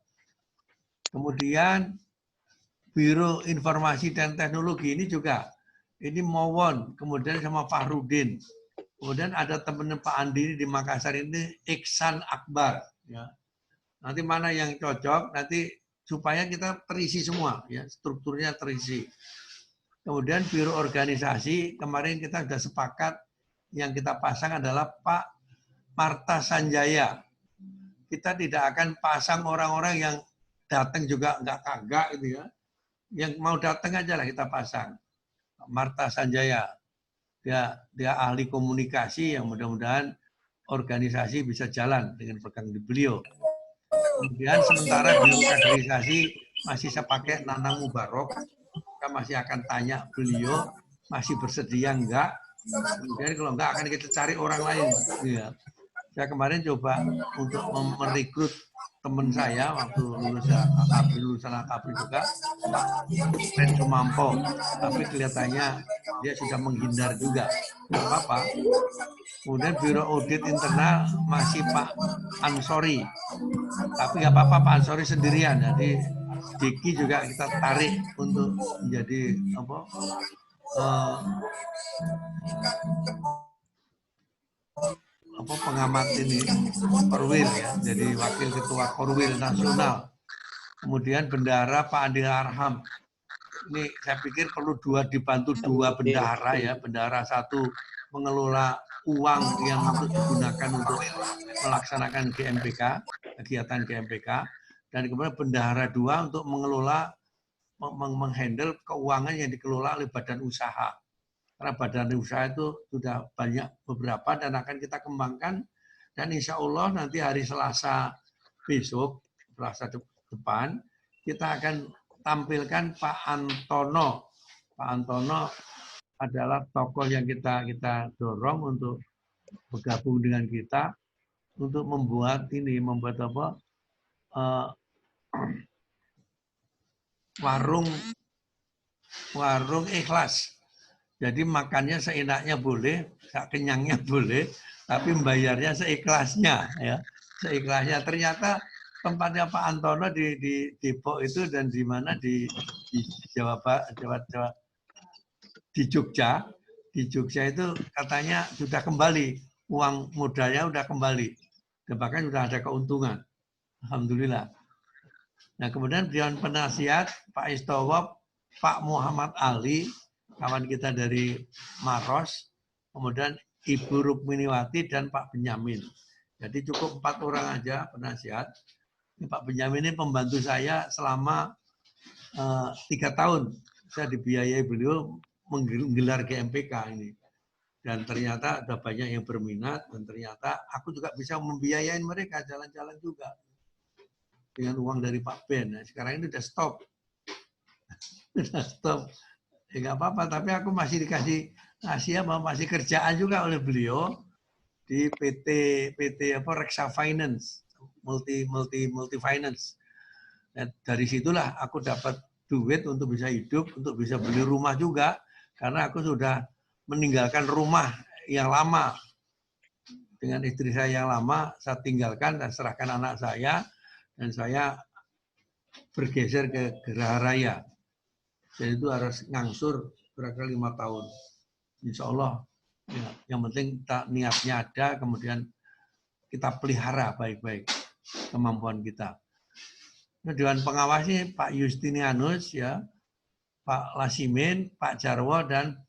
Kemudian Biro Informasi dan Teknologi ini juga, ini Mowon, kemudian sama Fahrudin. Kemudian ada teman Pak Andi di Makassar ini Iksan Akbar. Ya. Nanti mana yang cocok, nanti supaya kita terisi semua, ya strukturnya terisi. Kemudian biro organisasi, kemarin kita sudah sepakat yang kita pasang adalah Pak Marta Sanjaya. Kita tidak akan pasang orang-orang yang datang juga nggak kagak gitu ya. Yang mau datang aja lah kita pasang. Pak Marta Sanjaya. Dia ahli komunikasi yang mudah-mudahan organisasi bisa jalan dengan pegang di beliau. Kemudian sementara biro kaderisasi masih saya pakai Nanang Mubarok. Kita masih akan tanya beliau masih bersedia enggak. Kemudian kalau enggak akan kita cari orang lain. Ya. Saya kemarin coba untuk merekrut teman saya waktu lulusan AKABRI juga, Pak Ren Sumampo, tapi kelihatannya dia sudah menghindar juga. Tidak apa-apa. Kemudian Biro Audit Internal masih Pak Ansori, tapi nggak apa-apa Pak Ansori sendirian. Jadi Diki juga kita tarik untuk menjadi pengamat ini Korwil ya, jadi wakil ketua Korwil nasional. Kemudian bendahara Pak Andi Arham. Ini saya pikir perlu dibantu dua bendahara ya. Bendahara satu mengelola uang yang untuk digunakan untuk melaksanakan GMPK, kegiatan GMPK, dan kemudian bendahara dua untuk mengelola menghandle keuangan yang dikelola oleh badan usaha. Karena badan usaha itu sudah banyak beberapa dan akan kita kembangkan. Dan insya Allah nanti hari Selasa besok, Selasa depan, kita akan tampilkan Pak Antono. Pak Antono adalah tokoh yang kita dorong untuk bergabung dengan kita untuk membuat warung ikhlas. Jadi makannya seenaknya boleh, kenyangnya boleh, tapi membayarnya seikhlasnya, ya, seikhlasnya. Ternyata tempatnya Pak Antono di Depok itu dan di mana di Jawa di Jogja itu katanya sudah kembali, uang modalnya sudah kembali, dan bahkan sudah ada keuntungan, alhamdulillah. Nah kemudian Dewan Penasihat Pak Istowop, Pak Muhammad Ali, kawan kita dari Maros, kemudian Ibu Rukminiwati dan Pak Benyamin. Jadi cukup 4 orang aja penasihat. Pak Benyamin ini pembantu saya selama 3 tahun. Saya dibiayai beliau menggelar GMPK ini. Dan ternyata ada banyak yang berminat dan ternyata aku juga bisa membiayai mereka jalan-jalan juga dengan uang dari Pak Ben. Nah, sekarang ini udah stop. Udah stop. Ya nggak apa-apa, tapi aku masih masih kerjaan juga oleh beliau di PT Reksa Finance, multi finance. Dan dari situlah aku dapat duit untuk bisa hidup, untuk bisa beli rumah juga, karena aku sudah meninggalkan rumah yang lama dengan istri saya yang lama, saya tinggalkan dan serahkan anak saya, dan saya bergeser ke Geraha Raya. Jadi itu harus ngangsur kira-kira 5 tahun. Insya Allah. Ya, yang penting niatnya ada, kemudian kita pelihara baik-baik kemampuan kita. Nah, Dewan Pengawas ini Pak Justinianus, ya, Pak Lasimin, Pak Jarwo, dan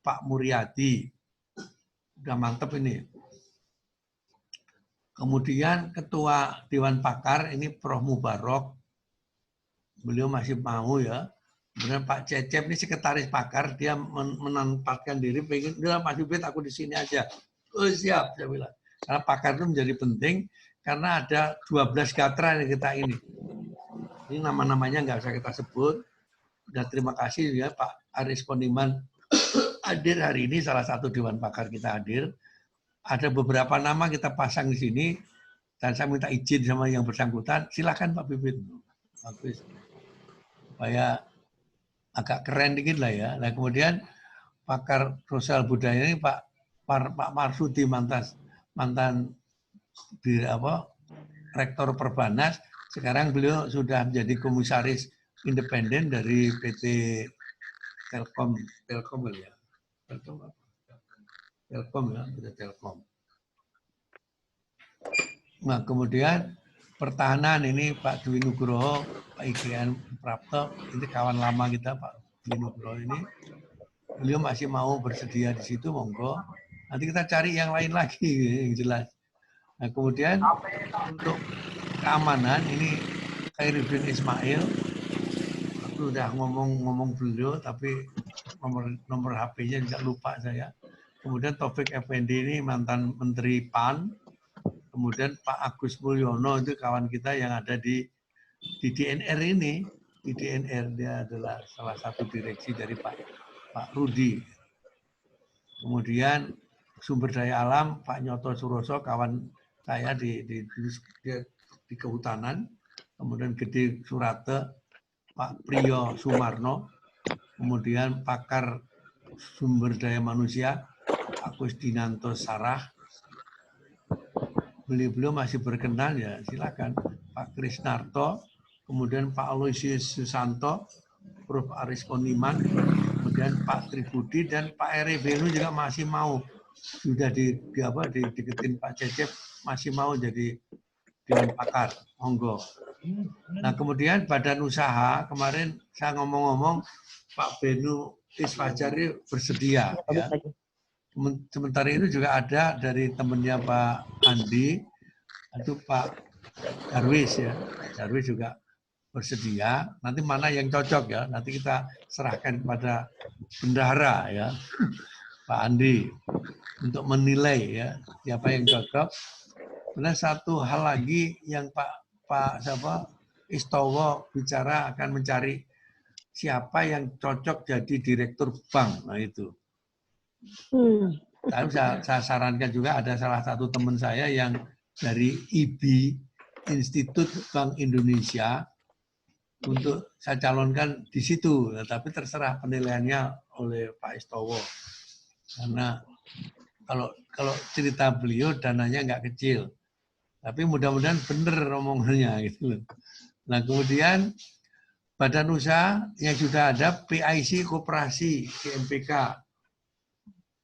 Pak Muryadi. Udah mantep ini. Kemudian Ketua Dewan Pakar ini Prof. Mubarok. Beliau masih mau ya. Kemudian Pak Cecep ini sekretaris pakar, dia menempatkan diri, pengen, udah Mas Ubed aku di sini aja. Oh siap, saya bilang. Karena pakar itu menjadi penting, karena ada 12 gatra yang kita ini. Ini nama-namanya nggak usah kita sebut. Dan terima kasih ya Pak Aris Poniman hadir hari ini, salah satu Dewan Pakar kita hadir. Ada beberapa nama kita pasang di sini, dan saya minta izin sama yang bersangkutan, silakan Pak Bibit. Bagus. Supaya agak keren dikit lah ya. Nah kemudian pakar sosial budaya ini Pak Marsudi mantan rektor Perbanas, sekarang beliau sudah menjadi komisaris independen dari PT Telkom ya. Telkom ya, PT Telkom. Nah, kemudian pertahanan ini Pak Dwi Nugroho, Pak IGN Prapto, ini kawan lama kita Pak Dwi Nugroho ini. Beliau masih mau bersedia di situ, monggo. Nanti kita cari yang lain lagi yang jelas. Nah, kemudian untuk keamanan ini Khairuddin Ismail, aku udah ngomong beliau, tapi nomor HP-nya juga lupa saya. Kemudian Taufik Effendi ini mantan Menteri PAN. Kemudian Pak Agus Mulyono itu kawan kita yang ada di DNR ini. Di DNR dia adalah salah satu direksi dari Pak Rudi. Kemudian sumber daya alam Pak Nyoto Suroso kawan saya di kehutanan. Kemudian Gede Surate Pak Priyo Sumarno. Kemudian pakar sumber daya manusia Pak Kusdinanto Sarah. Beliau masih berkenan ya silakan. Pak Krisnarto, kemudian Pak Aloysius Susanto, Prof. Aris Poniman, kemudian Pak Tribudi dan Pak Eri Benu juga masih mau. Sudah diketin Pak Cecep masih mau jadi dewan pakar, monggo. Nah kemudian badan usaha kemarin saya ngomong-ngomong Pak Benu Isfajar bersedia. Ya. Sementara itu juga ada dari temannya Pak Andi, itu Pak Darwis ya. Darwis juga bersedia. Nanti mana yang cocok ya? Nanti kita serahkan kepada bendahara ya, Pak Andi untuk menilai ya siapa yang cocok. Kemudian satu hal lagi yang Pak Istowo bicara akan mencari siapa yang cocok jadi direktur bank. Nah itu. Tapi saya sarankan juga ada salah satu teman saya yang dari IB, Institut Bank Indonesia, untuk saya calonkan di situ. Tapi terserah penilaiannya oleh Pak Istowo. Karena kalau cerita beliau dananya nggak kecil. Tapi mudah-mudahan benar omongannya gitu. Nah kemudian badan usaha yang sudah ada PIC Koperasi GMPK.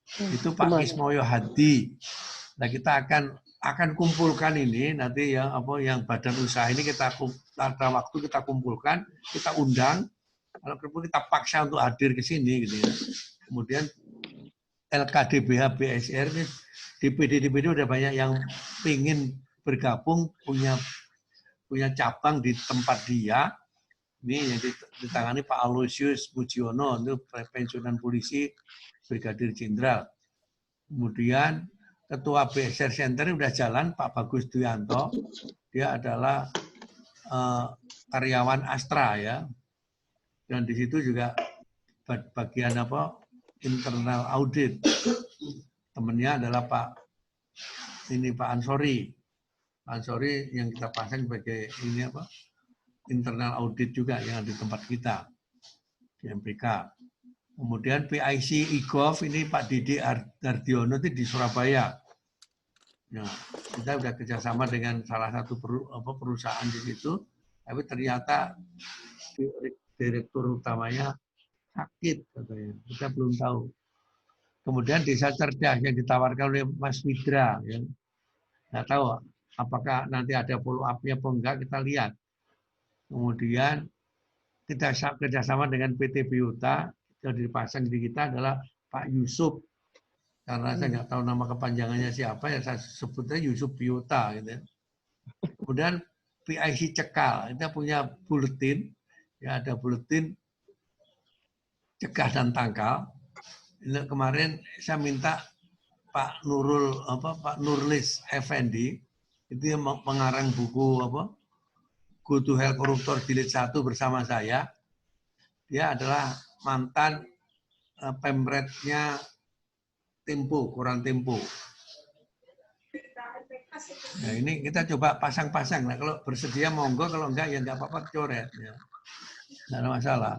Itu Pak Ismoyo Hadi. Nah kita akan kumpulkan ini nanti yang badan usaha ini kita pada waktu kita kumpulkan, kita undang, kalau perlu kita paksa untuk hadir ke sini gitu ya. Kemudian LKDBH BSR ini DPD udah banyak yang ingin bergabung punya cabang di tempat dia. Ini yang ditangani Pak Aloysius Mujiono, itu pensiunan polisi Brigadir Jenderal. Kemudian Ketua BSR Center sudah jalan Pak Bagus Duyanto. Dia adalah karyawan Astra ya. Dan di situ juga bagian internal audit. Temennya adalah Pak Ansori. Pak Ansori yang kita pasang sebagai internal audit juga yang di tempat kita di MPK. Kemudian PIC e-Gov ini Pak Didi Ardiono itu di Surabaya. Nah, kita sudah kerjasama dengan salah satu perusahaan di situ, tapi ternyata direktur utamanya sakit katanya. Kita belum tahu. Kemudian desa cerdas yang ditawarkan oleh Mas Widra, ya. Nggak tahu apakah nanti ada follow up-nya apa enggak, kita lihat. Kemudian kita kerjasama dengan PT Biota. Yang dipasang di kita adalah Pak Yusuf. Karena saya nggak tahu nama kepanjangannya siapa, ya saya sebutnya Yusuf Biota. Gitu. Kemudian PIC Cekal, kita punya buletin, ya ada buletin cegah dan tangkal. Ini kemarin saya minta Pak Nurlis Effendi, itu yang mengarang buku Go to Hell Koruptor Jilid 1 bersama saya. Dia adalah mantan pemretnya Tempo, koran Tempo. Nah ini kita coba pasang-pasang. Nah kalau bersedia monggo, kalau enggak ya enggak apa-apa coret. Ya. Nggak ada masalah.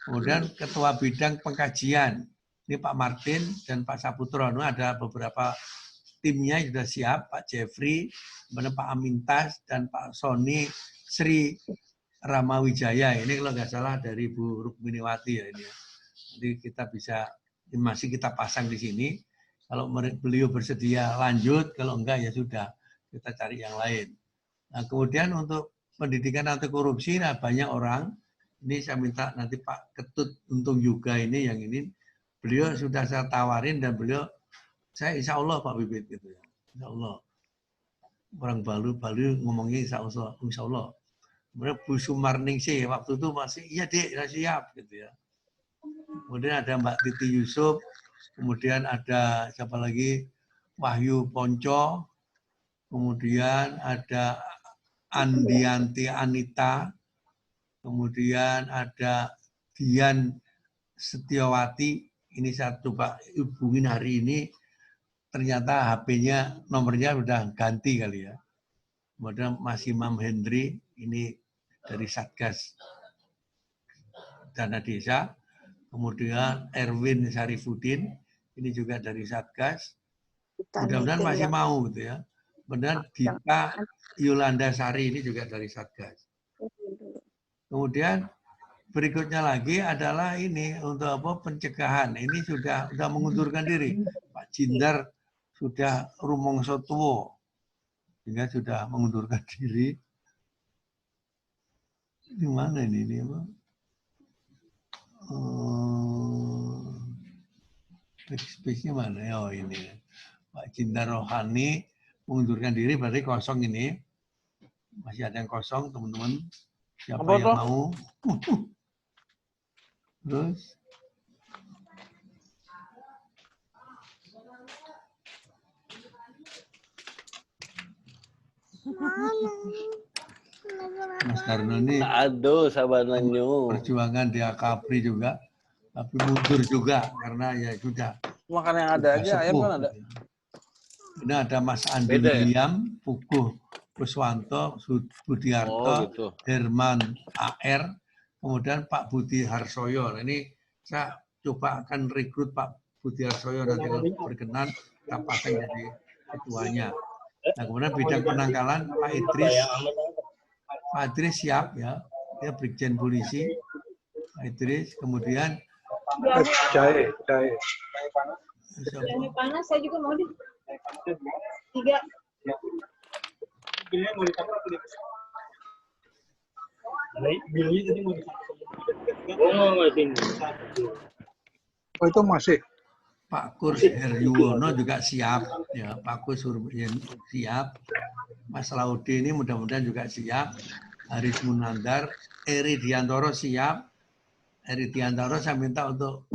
Kemudian Ketua Bidang Pengkajian. Ini Pak Martin dan Pak Saputro. Nah, ada beberapa timnya sudah siap. Pak Jeffrey, kemudian Pak Amintas, dan Pak Sony Sri Ramawijaya. Ini kalau nggak salah dari Bu Rukminiwati ya ini. Jadi kita bisa masih kita pasang di sini. Kalau beliau bersedia lanjut, kalau enggak ya sudah, kita cari yang lain. Nah, kemudian untuk pendidikan anti korupsi, nah banyak orang, ini saya minta nanti Pak Ketut Untung juga ini, yang ini, beliau sudah saya tawarin dan beliau, saya insya Allah Pak Bibit gitu ya, insya Allah. Orang Bali ngomongnya insya Allah. Kemudian Bu Sumarningsih waktu itu masih, iya Dek, saya siap gitu ya. Kemudian ada Mbak Titi Yusuf, kemudian ada siapa lagi, Wahyu Ponco, kemudian ada Andianti Anita, kemudian ada Dian Setiawati, ini saya coba hubungin hari ini, ternyata HP-nya, nomornya udah ganti kali ya. Kemudian Mas Imam Hendri, ini dari Satgas Dana Desa. Kemudian Erwin Syarifuddin, ini juga dari Satgas. Mudah-mudahan masih mau gitu ya. Kemudian Dita Yolanda Sari, ini juga dari Satgas. Kemudian berikutnya lagi adalah ini untuk apa, pencegahan. Ini sudah mengundurkan diri. Pak Jindar sudah rumangsa tuwa, sehingga sudah mengundurkan diri. Di mana ini apa? Space-nya mana? Oh ini. Pak Jindar Rohani mengundurkan diri, berarti kosong ini. Masih ada yang kosong, teman-teman. Siapa yang mau? Terus Mas Darno ini aduh sabanannya perjuangan dia Kapri juga, tapi mundur juga karena ya sudah. makan yang ada aja, ayam kan ada. Ini ada Mas Andi William, Puguh Kuswanto, Budiarto, gitu. Herman AR, kemudian Pak Budi Harsoyo. Nah, ini saya coba akan rekrut Pak Budi Harsoyo nanti kalau berkenan kita pasang jadi ketuanya. Nah, kemudian bidang penangkalan Pak Idris. Pak Idris siap ya, dia Brigjen Polisi. Pak Idris, kemudian Jahe. Jahe panas saya juga mau deh. 3. Oh itu masih. Pak Kurs Heryuwono juga siap, ya Pak Kurs siap, Mas Laude ini mudah-mudahan juga siap, Haris Munandar, Eri Diantoro siap, Eri Diantoro saya minta untuk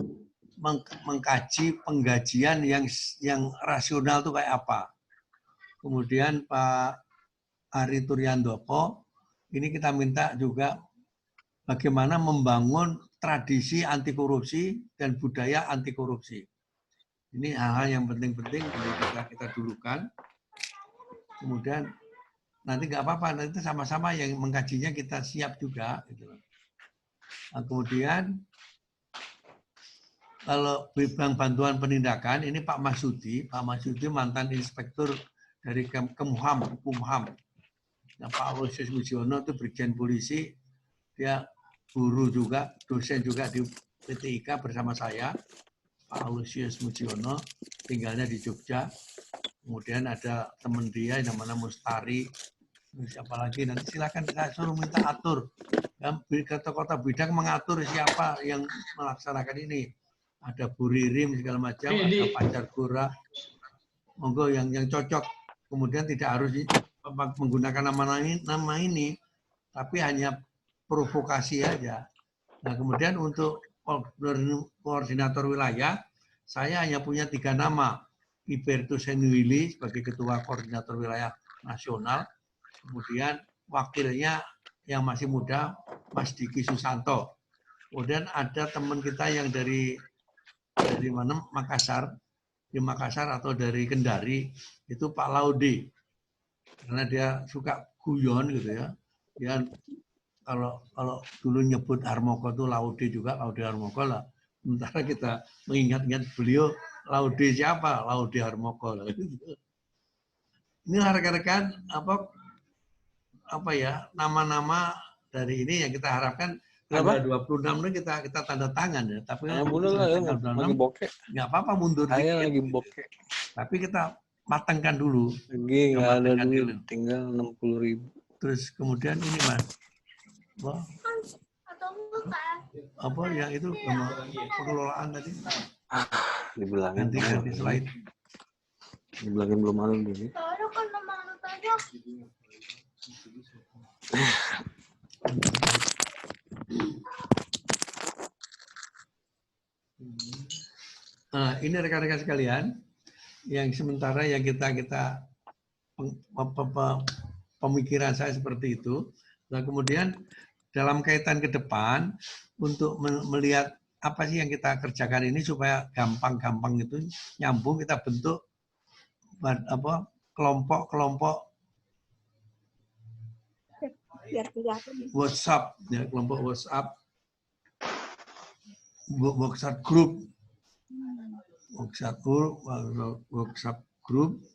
mengkaji penggajian yang rasional itu kayak apa. Kemudian Pak Ari Turyandoko, ini kita minta juga bagaimana membangun tradisi anti korupsi dan budaya anti korupsi. Ini hal-hal yang penting-penting kita dulukan. Kemudian nanti nggak apa-apa, nanti sama-sama yang mengkajinya kita siap juga. Gitu. Nah, kemudian kalau bidang bantuan penindakan, ini Pak Masudi mantan inspektur dari Kumham. Nah, Pak Aloysius Mujiono itu Brigjen Polisi, dia guru juga, dosen juga di PTIK bersama saya. Pak Aloysius Mujiono, tinggalnya di Jogja. Kemudian ada teman dia yang namanya Mustari. Siapa lagi? Nanti silakan kita suruh minta atur. Kota bidang mengatur siapa yang melaksanakan ini. Ada Bu Ririm segala macam, ada Pacar Gora. Monggo yang cocok. Kemudian tidak harus menggunakan nama ini, tapi hanya provokasi aja. Nah, kemudian untuk koordinator wilayah, saya hanya punya 3 nama. Ibertus Henuili sebagai Ketua Koordinator Wilayah Nasional. Kemudian wakilnya yang masih muda, Mas Diki Susanto. Kemudian ada teman kita yang dari mana? Makassar. Di Makassar atau dari Kendari, itu Pak Laude. Karena dia suka guyon gitu ya. Dia kalau dulu nyebut Harmoko itu Laude juga, Laude Harmoko lah. Sementara kita mengingat-ingat beliau, Laude siapa? Laude Harmoko. Ini rekan-rekan apa ya, nama-nama dari ini yang kita harapkan tanggal 26 ini kita tanda tangan ya. Tapi Ya bener lah ya, lagi bokeh. nggak apa-apa mundur Saya dikit. lagi bokeh. Tapi kita matangkan dulu. Lagi nggak ada matangkan duit, dulu. tinggal 60.000. Terus kemudian ini Mas, apa yang itu pengelolaan tadi? Dibilangin Ganti slide. Dibilangin belum ada dulu. Nah, ini rekan-rekan sekalian, yang sementara yang kita pemikiran saya seperti itu. Nah, kemudian dalam kaitan ke depan untuk melihat apa sih yang kita kerjakan ini supaya gampang-gampang itu nyambung, kita bentuk apa kelompok-kelompok WhatsApp, ya, kelompok WhatsApp group, WhatsApp group.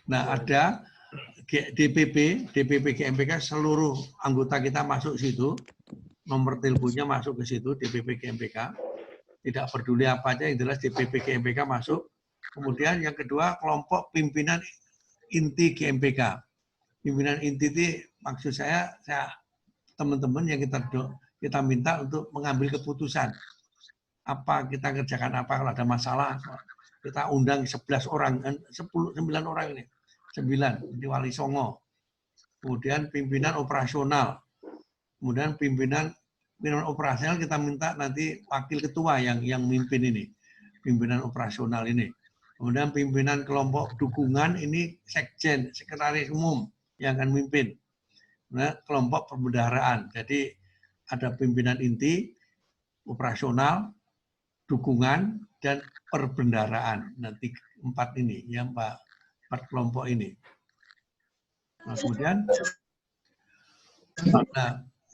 Nah, ada DPP GMPK, seluruh anggota kita masuk situ, nomor teleponnya masuk ke situ, DPP GMPK. Tidak peduli apa aja, yang jelas DPP GMPK masuk. Kemudian yang kedua, kelompok pimpinan inti GMPK. Pimpinan inti itu maksud saya teman-teman yang kita minta untuk mengambil keputusan. Apa kita kerjakan apa, kalau ada masalah, kita undang 11 orang, 9 orang ini. 9, di Wali Songo. Kemudian pimpinan operasional. Kemudian pimpinan operasional kita minta nanti wakil ketua yang mimpin ini. Pimpinan operasional ini. Kemudian pimpinan kelompok dukungan ini sekjen, sekretaris umum yang akan mimpin. Nah, kelompok perbendaharaan. Jadi ada pimpinan inti, operasional, dukungan, dan perbendaharaan. Nanti 4 ini, ya Pak. 4 kelompok ini. Nah, kemudian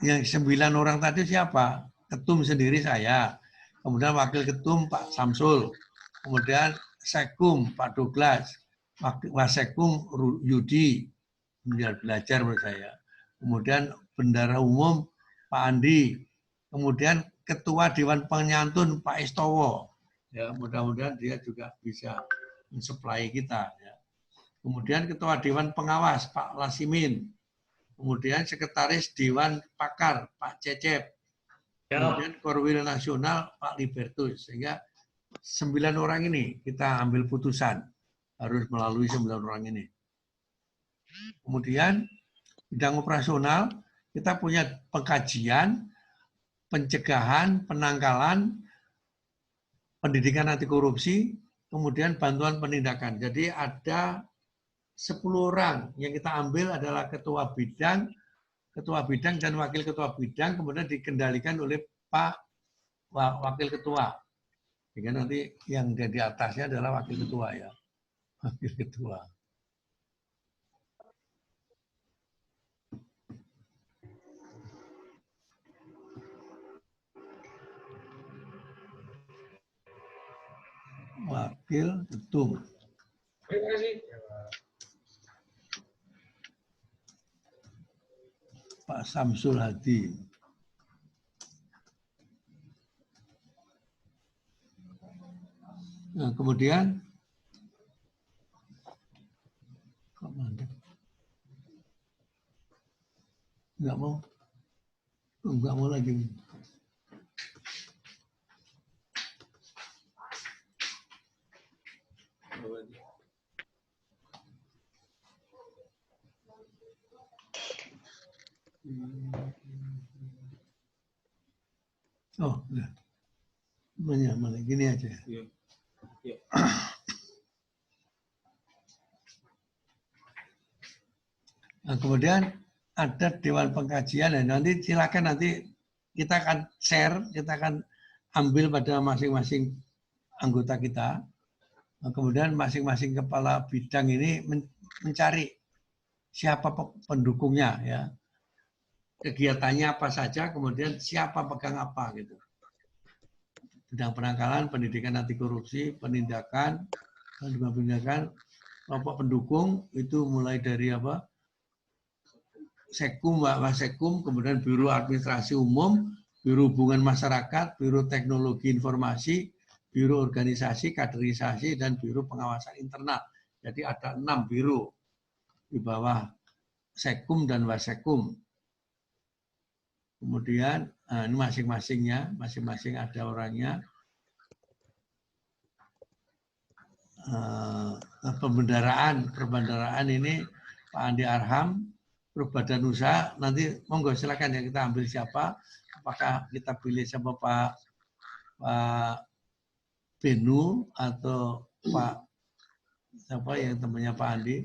yang 9 orang tadi siapa? Ketum sendiri saya. Kemudian wakil ketum Pak Samsul. Kemudian Sekum Pak Douglas. Wasekum Yudi. Biar belajar menurut saya. Kemudian bendara umum Pak Andi. Kemudian ketua Dewan Penyantun Pak Istowo. Ya, mudah-mudahan dia juga bisa mensuplai kita. Ya. Kemudian Ketua Dewan Pengawas Pak Lasimin. Kemudian Sekretaris Dewan Pakar Pak Cecep. Kemudian Korwil Nasional Pak Libertus. Sehingga 9 orang ini kita ambil putusan. Harus melalui 9 orang ini. Kemudian bidang operasional kita punya pengkajian, pencegahan, penangkalan, pendidikan anti korupsi, kemudian bantuan penindakan. Jadi ada 10 orang yang kita ambil adalah ketua bidang dan wakil ketua bidang, kemudian dikendalikan oleh Pak Wakil Ketua. Sehingga nanti yang di atasnya adalah wakil ketua ya. Wakil ketua. Wakil ketum. Terima kasih. Pak Samsul Hadi. Nah, kemudian nggak mau lagi. Oh, ya. Mana gini aja. Ya. Ya. Nah, kemudian ada Dewan Pengkajian, dan nanti silakan nanti kita akan share, kita akan ambil pada masing-masing anggota kita. Nah, kemudian masing-masing kepala bidang ini mencari siapa pendukungnya, ya. Kegiatannya apa saja, kemudian siapa pegang apa gitu. Bidang penangkalan, pendidikan anti korupsi, penindakan, kelompok pendukung itu mulai dari apa? Sekum, Wasekum, kemudian Biro Administrasi Umum, Biro Hubungan Masyarakat, Biro Teknologi Informasi, Biro Organisasi, Kaderisasi, dan Biro Pengawasan Internal. Jadi ada 6 biro di bawah Sekum dan Wasekum. Kemudian ini masing-masingnya, masing-masing ada orangnya. Perbendaraan ini Pak Andi Arham, Badan Usaha. Nanti monggo silakan ya, kita ambil siapa. Apakah kita pilih siapa Pak Benu atau Pak siapa yang temannya Pak Andi.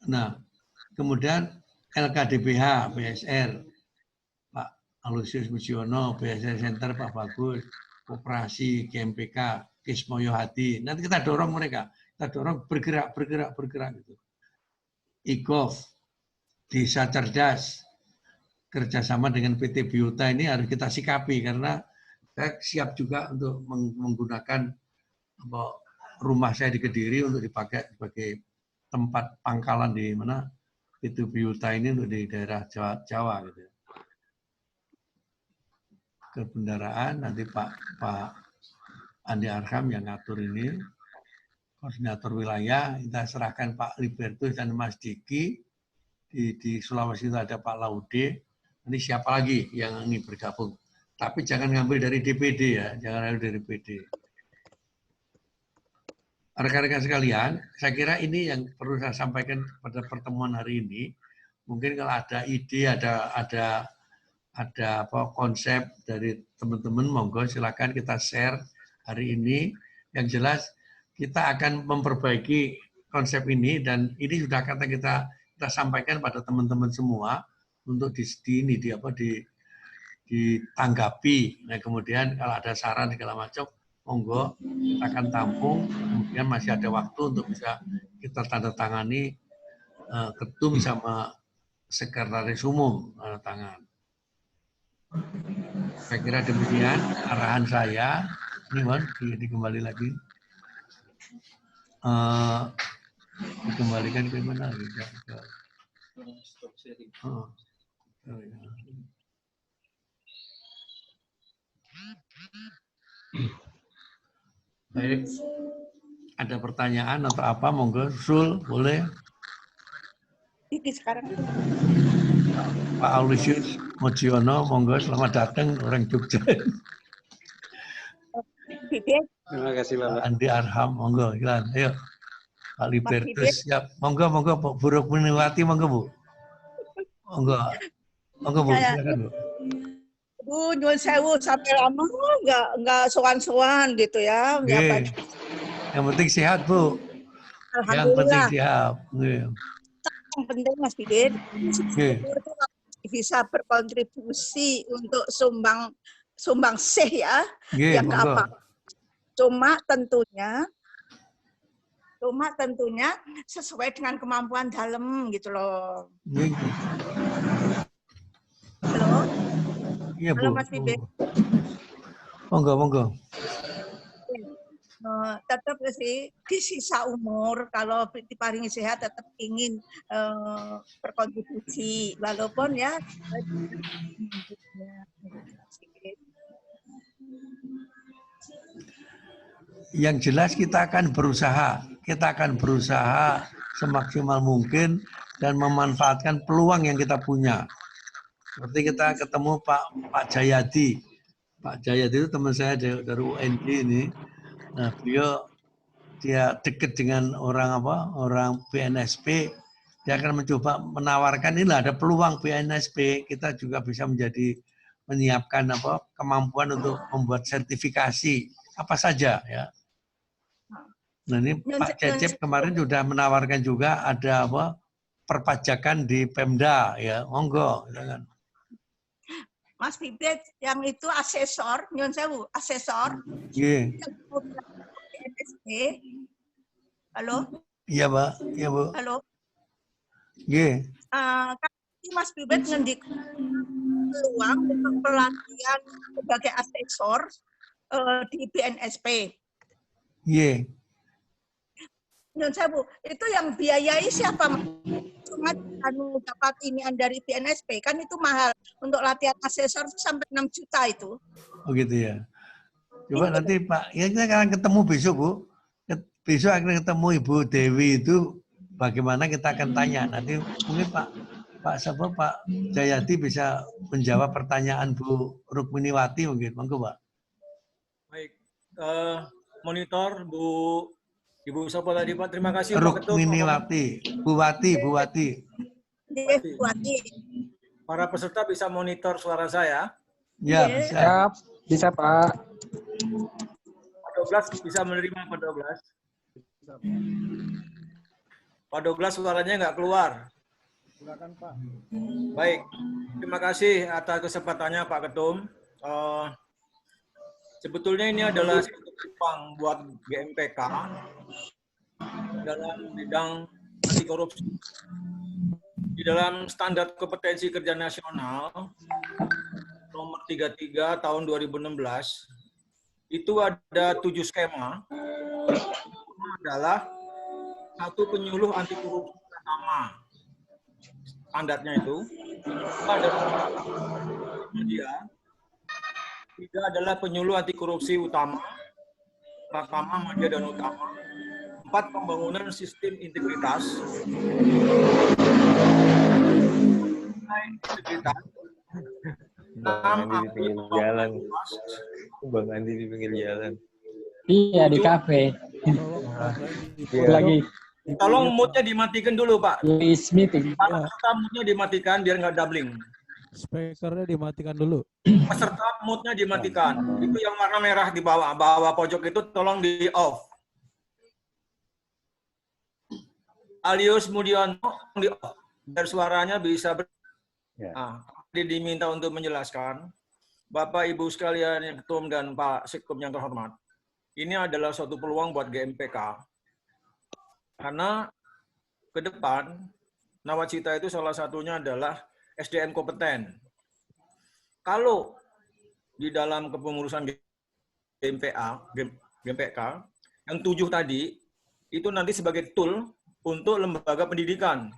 Nah, kemudian LKDPH, BSR, Pak Alusius Musiono, BSR Center, Pak Bagus, Koperasi, GMPK, Kismoyo Hadi. Nanti kita dorong mereka, kita dorong bergerak gitu. IGOV, Desa Cerdas, kerjasama dengan PT Biota ini harus kita sikapi karena saya siap juga untuk menggunakan rumah saya di Kediri untuk dipakai sebagai tempat pangkalan di mana itu Biota ini untuk di daerah Jawa gitu. Kebendaraan nanti Pak Andi Arham yang ngatur ini, koordinator wilayah kita serahkan Pak Libertus dan Mas Diki. Di Sulawesi itu ada Pak Laude. Nanti siapa lagi yang ingin bergabung? Tapi jangan ngambil dari DPD ya, jangan ngambil dari PD. Rekan-rekan sekalian, saya kira ini yang perlu saya sampaikan pada pertemuan hari ini. Mungkin kalau ada ide, ada konsep dari teman-teman, monggo silakan kita share hari ini. Yang jelas kita akan memperbaiki konsep ini dan ini sudah akan kita sampaikan pada teman-teman semua untuk ditanggapi. Nah, kemudian kalau ada saran segala macam, monggo kita akan tampung. Kemudian masih ada waktu untuk bisa kita tanda tangani ketum sama sekretaris umum tanda tangan. Saya kira demikian arahan saya. Ini Wan, dikembali lagi. Dikembalikan ke mana? Baik. Ada pertanyaan atau apa? Monggo, Sul, boleh. Ini sekarang. Pak Alusius Mojono, monggo, selamat datang orang Jogja. Terima kasih Bapak. Andi Arham, monggo, silakan. Ayo. Pak Libertus, siap. Monggo, Bu Rukminiwati, monggo, Bu. Monggo, Bu, silakan, Bu. Bu, nyuwun sewu sampai lama nggak sowan-sowan gitu ya. Yang penting sehat, Bu. Yang penting sehat. Yang penting Mas Bibit, bisa berkontribusi untuk sumbang sih ya. Yang apa? Cuma tentunya sesuai dengan kemampuan dalam gitu loh. Halo? Iya, Bu. Halo Mas Bibit. Monggo. Tetap sih di sisa umur kalau diparingi sehat tetap ingin berkontribusi walaupun ya yang jelas kita akan berusaha semaksimal mungkin dan memanfaatkan peluang yang kita punya. Seperti kita ketemu Pak Jayadi. Pak Jayadi itu teman saya dari UNJ ini. Nah, dia dekat dengan orang BNSP. Dia akan mencoba menawarkan inilah ada peluang BNSP. Kita juga bisa menyiapkan kemampuan untuk membuat sertifikasi apa saja ya. Nah, ini Pak Cecep kemarin sudah menawarkan juga ada perpajakan di Pemda ya. Monggo, silakan. Mas Bibit yang itu asesor, nyun sewu, asesor. Iya. BNSP. Halo? Iya, Pak. Iya, Bu. Halo? Iya. Mas Bibit ngendik peluang untuk pelatihan sebagai asesor di BNSP. Iya. Nyun sewu, itu yang biayai siapa? Cuma anu dapat inian dari BNSP kan itu mahal untuk latihan asesor itu sampai 6 juta itu. Oh gitu ya. Coba nanti Pak, ya kita akan ketemu besok Bu. Besok akan ketemu Ibu Dewi itu bagaimana kita akan tanya. Nanti mungkin Pak Jayadi bisa menjawab pertanyaan Bu Rukminiwati mungkin. Monggo Pak. Baik. Monitor Ibu siapa tadi Pak? Terima kasih Pak Ketum. Rukminiwati, Bu Wati. Bu Wati. Para peserta bisa monitor suara saya. Ya, bisa. Bisa Pak. Pak Douglas bisa menerima Pak Douglas. Pak Douglas suaranya nggak keluar. Silakan Pak. Baik, terima kasih atas kesempatannya Pak Ketum. Sebetulnya ini adalah satu peluang buat GMPK dalam bidang anti korupsi. Di dalam standar kompetensi kerja nasional nomor 33 tahun 2016 itu ada 7 skema. Adalah satu penyuluh anti korupsi pertama. Standarnya itu ada media. 3 adalah penyuluh anti korupsi utama, pratama, media, dan utama. 4 pembangunan sistem integritas. Integritas. 6 Andi di pinggir jalan. Bang Andi di pinggir jalan. Iya di kafe. Lagi. Tolong mute-nya dimatikan dulu Pak. Is meeting. Para peserta mute-nya dimatikan biar nggak doubling. Speakernya dimatikan dulu. Peserta mute-nya dimatikan. Itu yang warna merah di bawah pojok itu tolong di off. Alius Mudiono di off. Biar suaranya bisa diminta untuk menjelaskan. Bapak Ibu sekalian yang ketum dan Pak Sekkum yang terhormat. Ini adalah suatu peluang buat GMPK. Karena ke depan nawacita itu salah satunya adalah SDM kompeten. Kalau di dalam kepengurusan GMPK, yang 7 tadi, itu nanti sebagai tool untuk lembaga pendidikan.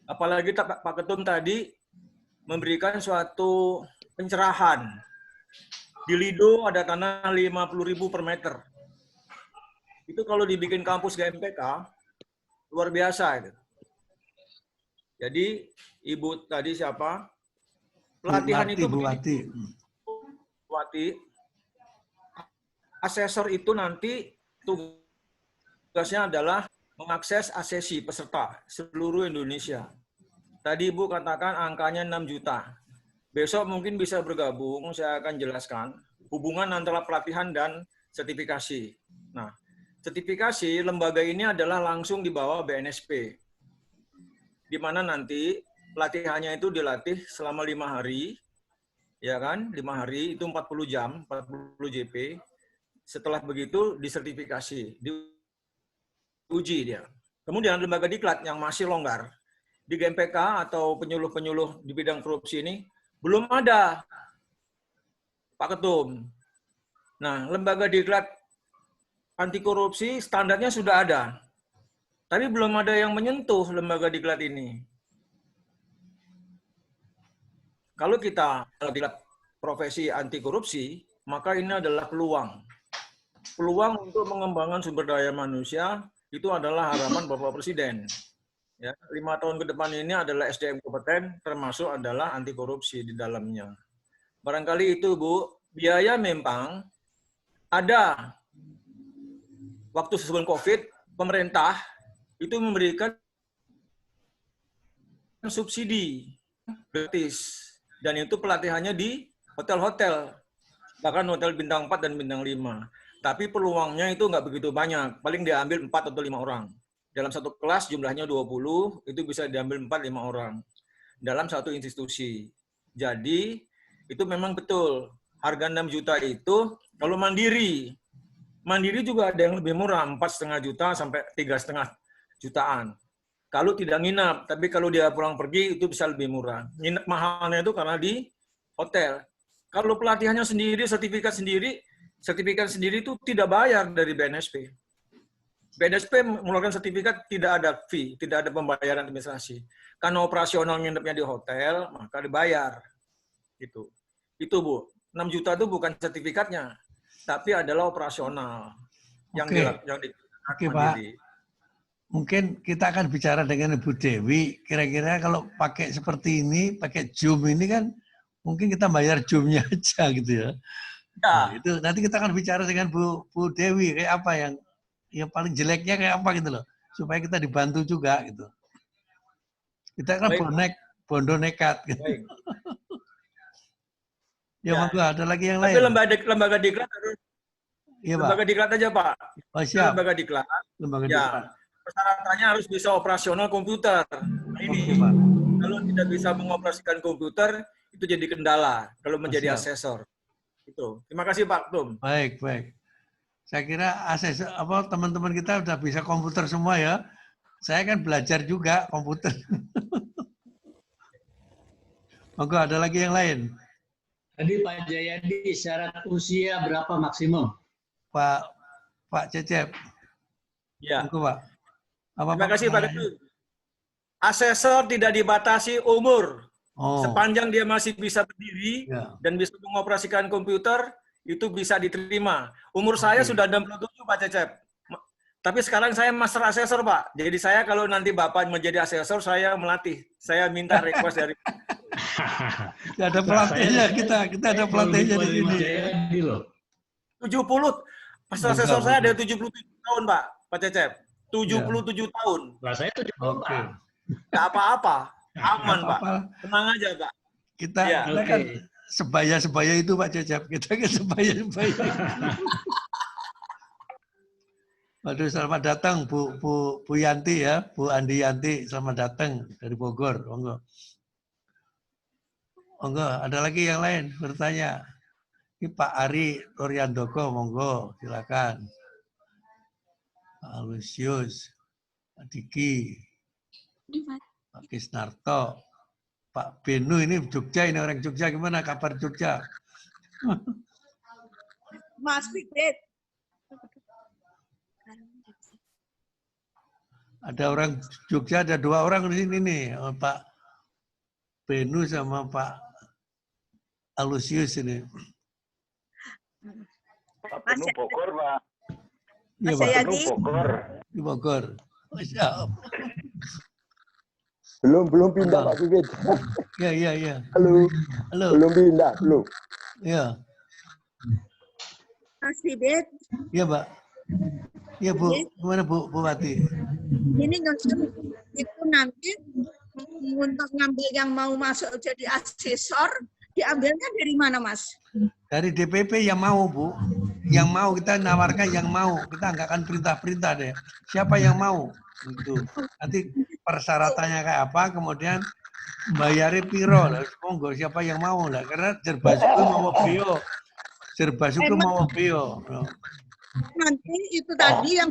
Apalagi Pak Ketum tadi memberikan suatu pencerahan. Di Lido ada tanah 50.000 per meter. Itu kalau dibikin kampus GMPK, luar biasa. Itu. Jadi, Ibu tadi siapa? Pelatihan itu Bu Wati. Asesor itu nanti tugasnya adalah mengakses asesi peserta seluruh Indonesia. Tadi Ibu katakan angkanya 6 juta. Besok mungkin bisa bergabung, saya akan jelaskan hubungan antara pelatihan dan sertifikasi. Nah, sertifikasi lembaga ini adalah langsung di bawah BNSP. Di mana nanti pelatihannya itu dilatih selama 5 hari, ya kan? 5 hari itu 40 jam, 40 JP. Setelah begitu disertifikasi, diuji dia. Kemudian lembaga diklat yang masih longgar di GMPK atau penyuluh-penyuluh di bidang korupsi ini belum ada, Pak Ketum. Nah, lembaga diklat anti korupsi standarnya sudah ada, tapi belum ada yang menyentuh lembaga diklat ini. Kalau kita diklat profesi anti korupsi, maka ini adalah peluang. Peluang untuk mengembangkan sumber daya manusia itu adalah harapan Bapak Presiden. Ya, 5 tahun ke depan ini adalah SDM kompeten, termasuk adalah anti korupsi di dalamnya. Barangkali itu, Bu, biaya memang ada. Waktu sebelum COVID, pemerintah itu memberikan subsidi gratis. Dan itu pelatihannya di hotel-hotel. Bahkan hotel bintang 4 dan bintang 5. Tapi peluangnya itu nggak begitu banyak. Paling diambil 4 atau 5 orang. Dalam satu kelas jumlahnya 20, itu bisa diambil 4-5 orang. Dalam satu institusi. Jadi, itu memang betul. Harga 6 juta itu, kalau mandiri. Mandiri juga ada yang lebih murah, 4,5 juta sampai 3,5 jutaan. Kalau tidak nginap, tapi kalau dia pulang pergi, itu bisa lebih murah. Nginap mahalnya itu karena di hotel. Kalau pelatihannya sendiri, sertifikat sendiri itu tidak bayar dari BNSP. BNSP mengeluarkan sertifikat tidak ada fee, tidak ada pembayaran administrasi. Karena operasional nginepnya di hotel, maka dibayar. Gitu. Itu Bu, 6 juta itu bukan sertifikatnya, tapi adalah operasional yang Oke. Oke, Pak. Mungkin kita akan bicara dengan Ibu Dewi. Kira-kira kalau pakai seperti ini, pakai Zoom ini kan, mungkin kita bayar Zoom-nya aja gitu ya. Nah, itu nanti kita akan bicara dengan Bu Dewi kayak apa yang paling jeleknya kayak apa gitu loh, supaya kita dibantu juga gitu. Kita kan bondo nekat gitu. Baik. Ya, monggo ada lagi yang Tapi lain. lembaga diklat harus lembaga diklat aja Pak. Oh, siap. Lembaga diklat. Lembaga Ya, diklat. persyaratannya harus bisa operasional komputer. Nah, ini kalau tidak bisa mengoperasikan komputer itu jadi kendala kalau menjadi siap. asesor. Itu. Terima kasih Pak Tum. Baik. Saya kira asesor teman-teman kita udah bisa komputer semua ya. Saya kan belajar juga komputer. Monggo ada lagi yang lain. Tadi Pak Jayadi syarat usia berapa maksimum? Pak Cecep. Ya. Monggo, Pak. Terima kasih Pak Ketum. Asesor tidak dibatasi umur. Sepanjang dia masih bisa berdiri dan bisa mengoperasikan komputer, itu bisa diterima. Umur saya sudah 67 Pak Cecep. Tapi sekarang saya master asesor Pak. Jadi saya kalau nanti Bapak menjadi asesor, saya melatih. Saya minta request dari Tidak ada pelatihnya kita ada pelatihnya di sini. 70. Master asesor saya ada 77 tahun Pak Cecep. 77 tahun. Lah saya 74. Nggak apa-apa. Aman Pak. Tenang aja Pak. Kita kan sebaya-sebaya itu Pak Cecep. Kita kan sebaya-sebaya. Waduh, selamat datang Bu Yanti ya, Bu Andi Yanti, selamat datang dari Bogor. Monggo. Ada lagi yang lain bertanya? Ini Pak Ari Roryandoko, monggo, silakan. Pak Lusius, Pak Diki, Pak Kisnarto, Pak Benu ini Jogja, ini orang Jogja, gimana kabar Jogja? Mas Fikret. Ada orang Jogja, ada 2 orang di sini nih, Pak Benu sama Pak Alusius ini. Pak Benu Bogor, Pak. Iya, Mas Pak. Jayadi. Bogor. Di Bogor. Masya Allah. Belum pindah Pak Sigit. Iya. Halo. Belum pindah, belum. Iya. Mas Fikret. Iya, Pak. Iya, Bu. Gimana Bu Wati? Ini itu nanti untuk ngambil yang mau masuk jadi asesor, diambilnya dari mana, Mas? Dari DPP yang mau, Bu. Yang mau, kita nawarkan yang mau. Kita nggak akan perintah-perintah deh. Siapa yang mau? Gitu. Nanti persyaratannya kayak apa, kemudian bayari piro. Monggo siapa yang mau lah. Karena Jerbasuku mau bio. Jerbasuku mau bio. Nanti itu tadi yang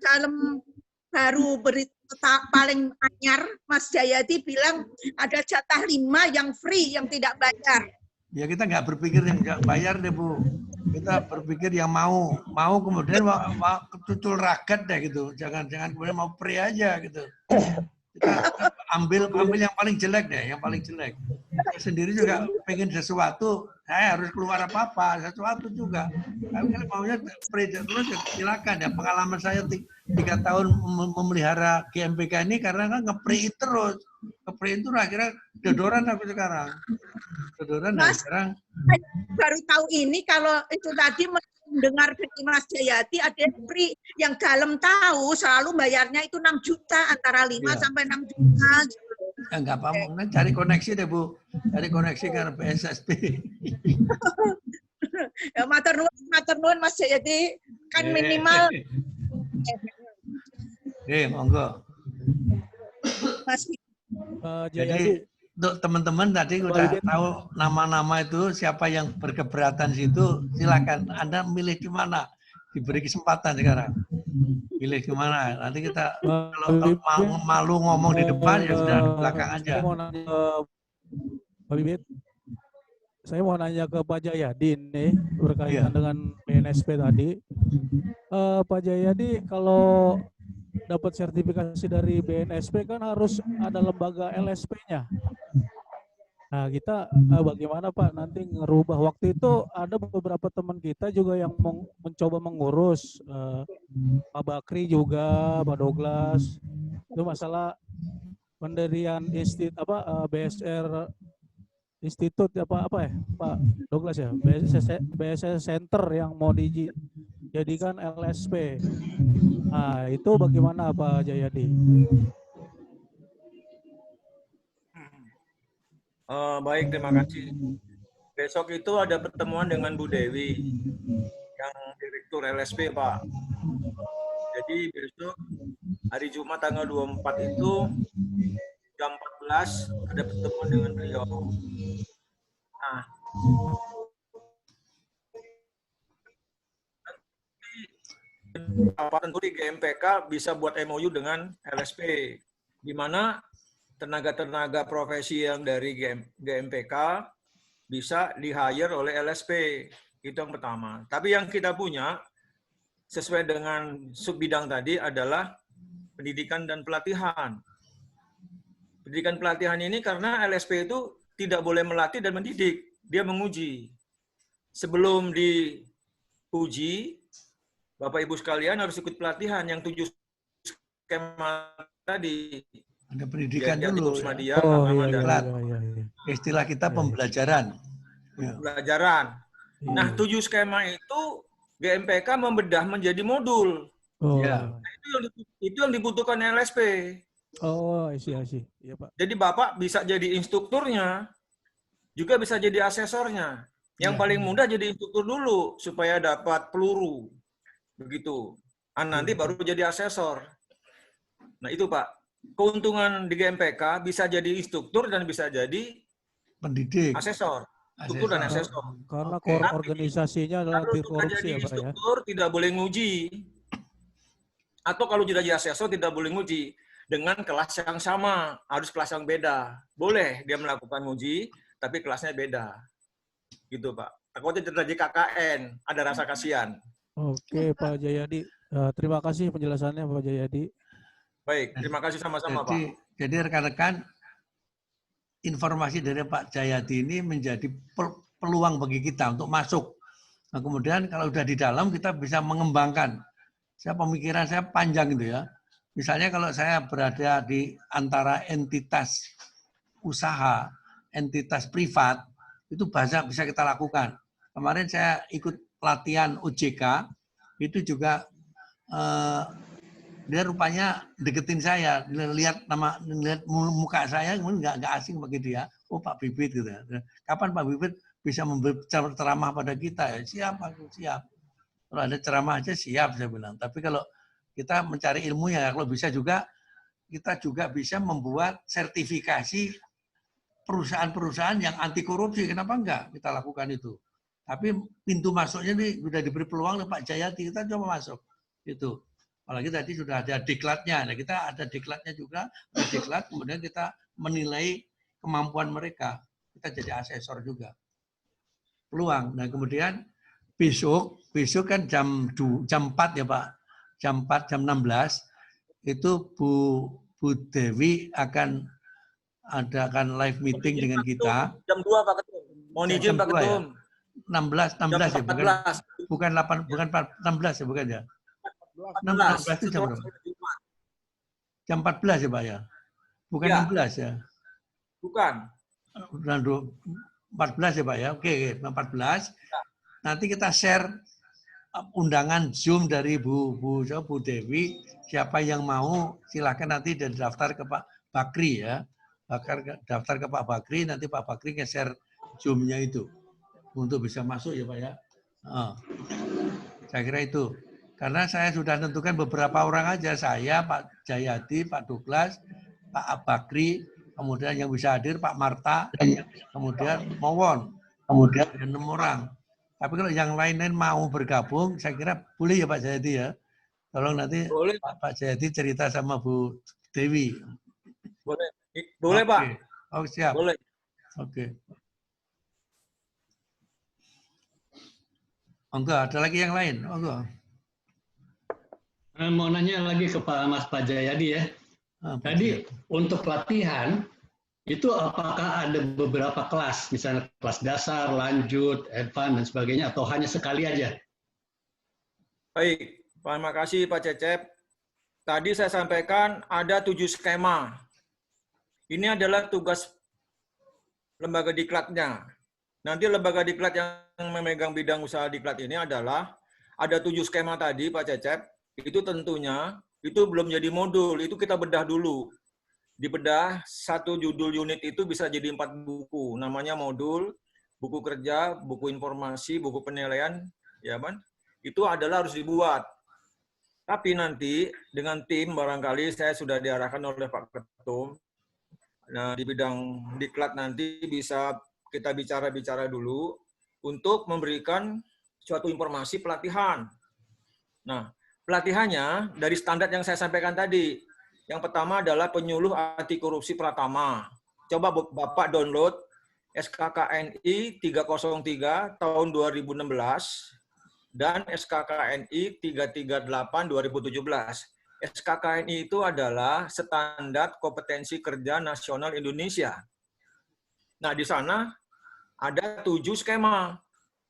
dalam baru berita paling anyar, Mas Jayadi bilang ada jatah 5 yang free, yang tidak bayar. Ya kita nggak berpikir yang nggak bayar deh Bu. Kita berpikir yang mau kemudian mau ketutul ragat deh gitu. Jangan kemudian mau free aja gitu. Kita ambil yang paling jelek deh, yang paling jelek. Saya sendiri juga pengen sesuatu, saya harus keluar apa-apa, sesuatu juga. Tapi kalau maunya free terus ya silakan ya. Pengalaman saya 3 tahun memelihara GMBK ini karena kan nge-free terus. Nge-free itu akhirnya dodoran aku sekarang. Dodoran sekarang. Baru tahu ini kalau itu tadi mendengar dari Mas Jayadi ada free yang dalam tahu selalu bayarnya itu 6 juta antara 5 sampai 6 juta. Ya enggak apa-apa, cari koneksi deh Bu. Cari koneksi karena PSSP. Ya matur nuwun Mas Jayadi kan minimal. Monggo. Mas Jadi untuk teman-teman tadi udah tahu nama-nama itu siapa yang berkeberatan situ, silakan Anda milih di mana, diberi kesempatan sekarang. Pilih kemana? Nanti kita kalau malu ngomong di depan ya sudah di belakang aja. Pak Bibit, saya mau nanya ke Pak Jayadi nih berkaitan dengan BNSP tadi. Pak Jayadi, kalau dapat sertifikasi dari BNSP kan harus ada lembaga LSP-nya. Nah, kita bagaimana Pak nanti ngerubah? Waktu itu ada beberapa teman kita juga yang mencoba mengurus, Pak Bakri juga, Pak Douglas, itu masalah pendirian BSR Institut apa ya Pak Douglas ya, BSR Center yang mau dijadikan LSP. Nah, itu bagaimana Pak Jayadi? Baik, terima kasih. Besok itu ada pertemuan dengan Bu Dewi, yang Direktur LSP, Pak. Jadi besok hari Jumat tanggal 24 itu jam 14 ada pertemuan dengan beliau. Nah, tentu di GMPK bisa buat MOU dengan LSP, di mana tenaga-tenaga profesi yang dari GMPK bisa di-hire oleh LSP. Itu yang pertama. Tapi yang kita punya, sesuai dengan subbidang tadi, adalah pendidikan dan pelatihan. Pendidikan pelatihan ini karena LSP itu tidak boleh melatih dan mendidik, dia menguji. Sebelum diuji, Bapak Ibu sekalian harus ikut pelatihan yang 7 skema tadi. Ada pendidikan dulu. Media, Istilah kita pembelajaran. Pembelajaran. Nah, 7 skema itu GMPK membedah menjadi modul. Ya. Nah, itu yang dibutuhkan LSP. Oh, I see. Iya, Pak. Jadi Bapak bisa jadi instrukturnya, juga bisa jadi asesornya. Yang paling mudah jadi instruktur dulu supaya dapat peluru. Begitu. Nanti baru jadi asesor. Nah, itu Pak. Keuntungan di GMPK bisa jadi instruktur dan bisa jadi pendidik, asesor. Instruktur dan asesor. Karena organisasinya adalah anti korupsi ya Pak ya. Instruktur tidak boleh nguji. Atau kalau tidak jadi asesor tidak boleh nguji. Dengan kelas yang sama, harus kelas yang beda. Boleh dia melakukan nguji, tapi kelasnya beda. Gitu Pak. Takutnya terjadi KKN, ada rasa kasihan. Oke Pak Jayadi, terima kasih penjelasannya Pak Jayadi. Baik, terima kasih sama-sama Pak. Jadi rekan-rekan, informasi dari Pak Jayadi ini menjadi peluang bagi kita untuk masuk. Nah, kemudian kalau sudah di dalam kita bisa mengembangkan. Pemikiran saya panjang gitu ya. Misalnya kalau saya berada di antara entitas usaha, entitas privat, itu banyak bisa kita lakukan. Kemarin saya ikut pelatihan OJK, itu juga dia rupanya deketin saya, lihat muka saya, kemudian nggak asing bagi dia. Oh Pak Bibit gitu. Kapan Pak Bibit bisa memberi ceramah pada kita? Ya, siap, aku siap. Kalau ada ceramah aja siap saya bilang. Tapi kalau kita mencari ilmunya, kalau bisa juga kita juga bisa membuat sertifikasi perusahaan-perusahaan yang anti korupsi. Kenapa enggak kita lakukan itu? Tapi pintu masuknya nih sudah diberi peluang oleh Pak Jayadi, kita coba masuk. Itu. Apalagi tadi sudah ada diklatnya. Nah, kita ada diklatnya juga, diklat, kemudian kita menilai kemampuan mereka. Kita jadi asesor juga. Peluang. Nah, kemudian besok kan jam 4 ya Pak. Jam 4, jam 16 itu Bu Dewi akan adakan live meeting dengan kita. Jam 2 Pak Ketum. Mohon izin Pak Ketum. Ya? 16 ya, bukan 16 ya, bukan ya? 16 itu jam berapa? Jam 14 ya Pak ya? Bukan ya. 16 ya? Bukan. 14 ya Pak ya? Oke, 14. Nanti kita share undangan Zoom dari Bu Dewi. Siapa yang mau silakan nanti dan daftar ke Pak Bakri ya. Daftar ke Pak Bakri, nanti Pak Bakri nge-share Zoom-nya itu. Untuk bisa masuk ya Pak ya. Saya kira itu. Karena saya sudah tentukan beberapa orang aja, saya, Pak Jayadi, Pak Douglas, Pak Bakri, kemudian yang bisa hadir Pak Marta, kemudian Mowon, kemudian 6 orang. Tapi kalau yang lain-lain mau bergabung, saya kira boleh ya Pak Jayadi ya. Tolong nanti boleh. Pak Jayadi cerita sama Bu Dewi. Boleh, boleh Pak. Oh siap. Boleh. Oke. Monggo, ada lagi yang lain? Monggo. Mau nanya lagi ke Pak Jayadi ya. Tadi untuk pelatihan itu apakah ada beberapa kelas, misalnya kelas dasar, lanjut, advance dan sebagainya, atau hanya sekali aja? Baik, terima kasih Pak Cecep. Tadi saya sampaikan ada 7 skema. Ini adalah tugas lembaga diklatnya. Nanti lembaga diklat yang memegang bidang usaha diklat ini adalah ada 7 skema tadi Pak Cecep. Itu tentunya itu belum jadi modul, itu kita bedah dulu. Dibedah satu judul unit itu bisa jadi 4 buku. Namanya modul, buku kerja, buku informasi, buku penilaian, ya kan? Itu adalah harus dibuat. Tapi nanti dengan tim barangkali saya sudah diarahkan oleh Pak Ketum. Nah, di bidang diklat nanti bisa kita bicara-bicara dulu untuk memberikan suatu informasi pelatihan. Nah, pelatihannya dari standar yang saya sampaikan tadi. Yang pertama adalah penyuluh anti korupsi Pratama. Coba Bapak download SKKNI 303 tahun 2016 dan SKKNI 338 2017. SKKNI itu adalah standar kompetensi kerja nasional Indonesia. Nah, di sana ada 7 skema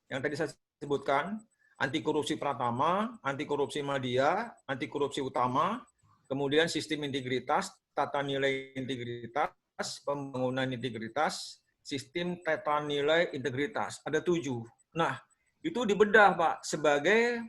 yang tadi saya sebutkan, anti korupsi Pratama, anti korupsi Madya, anti korupsi utama, kemudian sistem integritas, tata nilai integritas, pembangunan integritas, sistem tata nilai integritas. Ada 7. Nah, itu dibedah, Pak, sebagai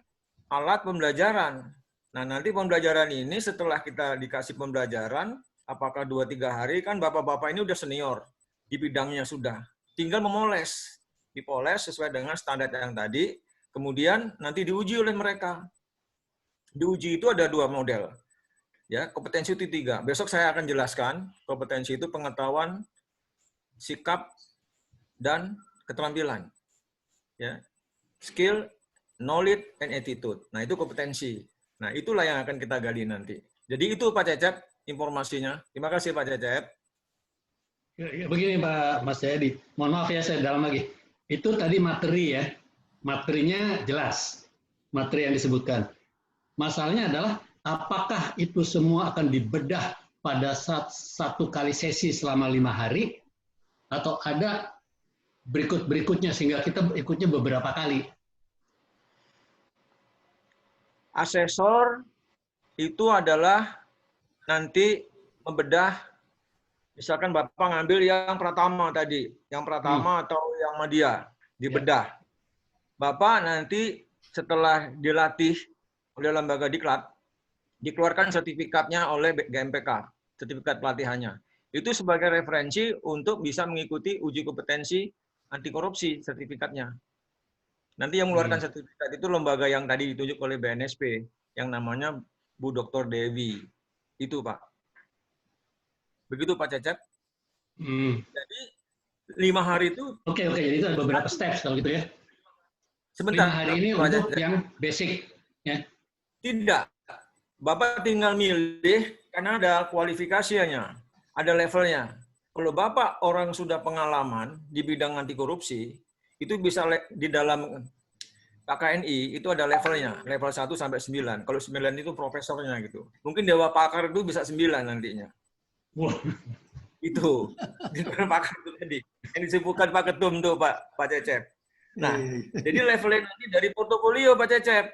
alat pembelajaran. Nah, nanti pembelajaran ini setelah kita dikasih pembelajaran, apakah 2-3 hari, kan bapak-bapak ini udah senior, di bidangnya sudah. Tinggal memoles. Dipoles sesuai dengan standar yang tadi, kemudian nanti diuji oleh mereka. Diuji itu ada 2 model. Ya, kompetensi itu 3. Besok saya akan jelaskan, kompetensi itu pengetahuan, sikap, dan keterampilan. Ya. Skill, knowledge, and attitude. Nah, itu kompetensi. Nah, itulah yang akan kita gali nanti. Jadi itu Pak Cecep informasinya. Terima kasih Pak Cecep. Ya, begini Pak Mas Jayadi, mohon maaf ya saya dalam lagi. Itu tadi materi ya, materinya jelas, materi yang disebutkan. Masalahnya adalah apakah itu semua akan dibedah pada satu kali sesi selama 5 hari, atau ada berikutnya sehingga kita ikutnya beberapa kali? Asesor itu adalah nanti membedah, misalkan Bapak ngambil yang Pratama tadi, yang Pratama atau yang Madya, dibedah. Bapak nanti setelah dilatih oleh lembaga diklat, dikeluarkan sertifikatnya oleh GMPK, sertifikat pelatihannya. Itu sebagai referensi untuk bisa mengikuti uji kompetensi anti korupsi sertifikatnya. Nanti yang mengeluarkan sertifikat itu lembaga yang tadi ditunjuk oleh BNSP, yang namanya Bu Dr. Dewi. Itu, Pak. Begitu, Pak Cecep. Jadi, 5 hari itu... Oke, jadi itu ada beberapa steps kalau gitu ya. Sebentar. 5 hari ini untuk yang basic. Ya. Tidak. Bapak tinggal milih, karena ada kualifikasinya, ada levelnya. Kalau Bapak orang sudah pengalaman di bidang anti korupsi, itu bisa di dalam KKNI itu ada levelnya, level 1 sampai 9. Kalau 9 itu profesornya gitu. Mungkin Dewa Pakar itu bisa 9 nantinya. Wow. Itu. Dewa Pakar itu tadi. Yang disebutkan Pak Ketum tuh Pak Cecep. Nah, jadi levelnya nanti dari portofolio Pak Cecep.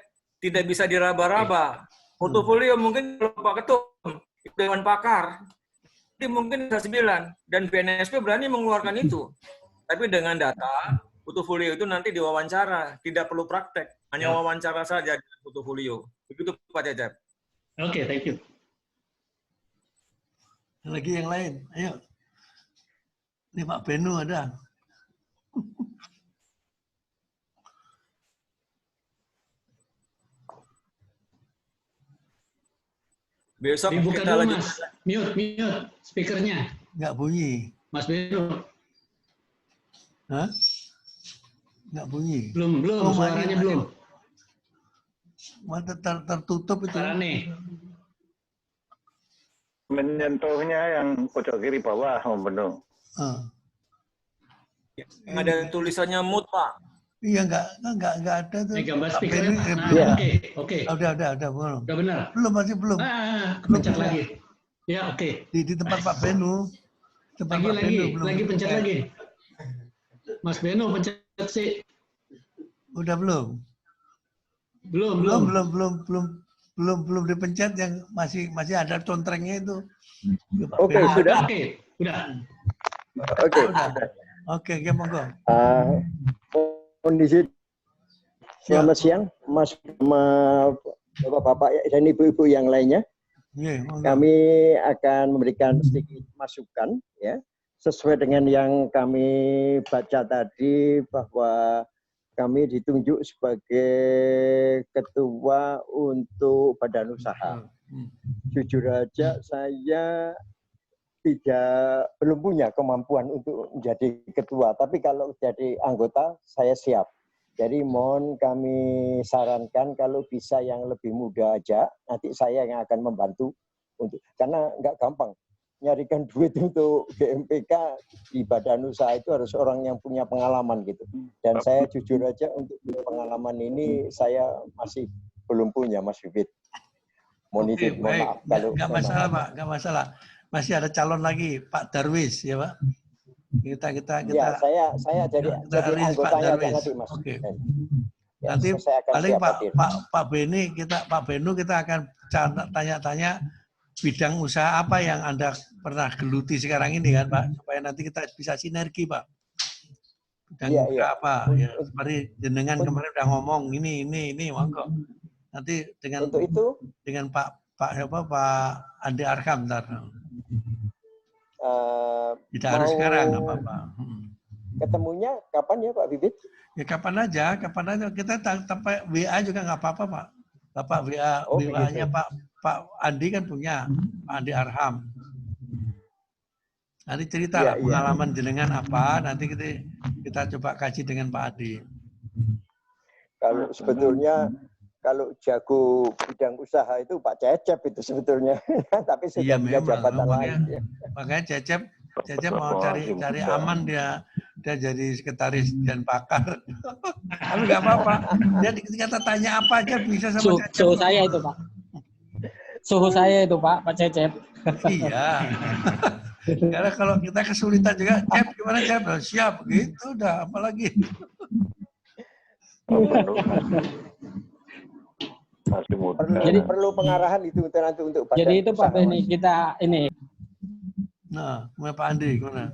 Tidak bisa diraba-raba. Portofolio mungkin kalau Pak Ketum, Dewan Pakar, itu mungkin bisa 9. Dan BNSP berani mengeluarkan itu. Tapi dengan data, portofolio itu nanti diwawancara, tidak perlu praktek, hanya wawancara saja di portofolio. Begitu Pak Cecep. Oke, thank you. Lagi yang lain, ayo. Ini Pak Benu ada. Besok dibuka kita dulu, lanjut. Mas. Mute speakernya. Nggak bunyi. Mas Benu. Hah? Nggak bunyi. Belum, suaranya belum. Tertutup itu. Aneh. Menyentuhnya yang pojok kiri bawah, Om Benu. Ada tulisannya mute, Pak. Iya, enggak ada tuh. Gambar Pak speaker. Beni, Nah, oke. Udah, belum. Udah benar. Belum, masih belum. Pencet lagi. Ya, oke. Di tempat Pak Benu. Tempat Pak Benu belum. Lagi pencet lagi. Mas Beno pencet sih. Udah belum? Belum dipencet, yang masih ada contrengnya itu. Oke, sudah. Udah. Oke, monggo. Kondisi selamat siang, Mas, Bapak-bapak dan Ibu-ibu yang lainnya. Kami akan memberikan sedikit masukan, ya, sesuai dengan yang kami baca tadi, bahwa kami ditunjuk sebagai ketua untuk badan usaha. Jujur aja saya belum punya kemampuan untuk menjadi ketua, tapi kalau jadi anggota saya siap. Jadi mohon kami sarankan kalau bisa yang lebih muda aja, nanti saya yang akan membantu karena nggak gampang nyarikan duit untuk GMPK di badan usaha, itu harus orang yang punya pengalaman gitu. Dan saya jujur aja untuk pengalaman ini saya masih belum punya, Mas Bibit. Mohon izin, mohon maaf. Nggak masalah, Pak, nggak masalah. Masih ada calon lagi, Pak Darwis, ya Pak. Kita. Ya, saya jadi anggotanya nanti, Mas. Oke. Ya, Nanti paling Pak Benu kita akan tanya-tanya bidang usaha apa yang Anda pernah geluti sekarang ini kan, Pak, supaya nanti kita bisa sinergi, Pak. Bidang usaha apa? Ya, seperti jenengan kemarin udah ngomong ini, monggo. Nanti dengan Pak Andi Arham ntar. Tidak harus sekarang, nggak apa-apa. Ketemunya kapan ya Pak Bibit? Ya kapan aja. Kita sampai WA juga nggak apa-apa, Pak. Bapak WA-nya Pak Andi kan punya, Pak Andi Arham. Nanti cerita pengalaman jenengan apa, nanti kita coba kaji dengan Pak Adi. Kalau sebetulnya kalau jago bidang usaha itu Pak Cecep itu sebetulnya, tapi sudah punya jabatan lain. Makanya Cecep mau cari aman, dia jadi sekretaris dan pakar. Tapi nggak apa-apa. Jadi kita tanya apa aja bisa sama Cecep. Suhu saya itu, Pak. Suhu saya itu, Pak Cecep. Iya. Karena kalau kita kesulitan juga, Cep gimana Cep? Siap, gitu udah, apalagi. Jadi perlu pengarahan itu nanti untuk badan. Jadi itu Pak Beni, kita ini. Nah, Pak Andi gimana?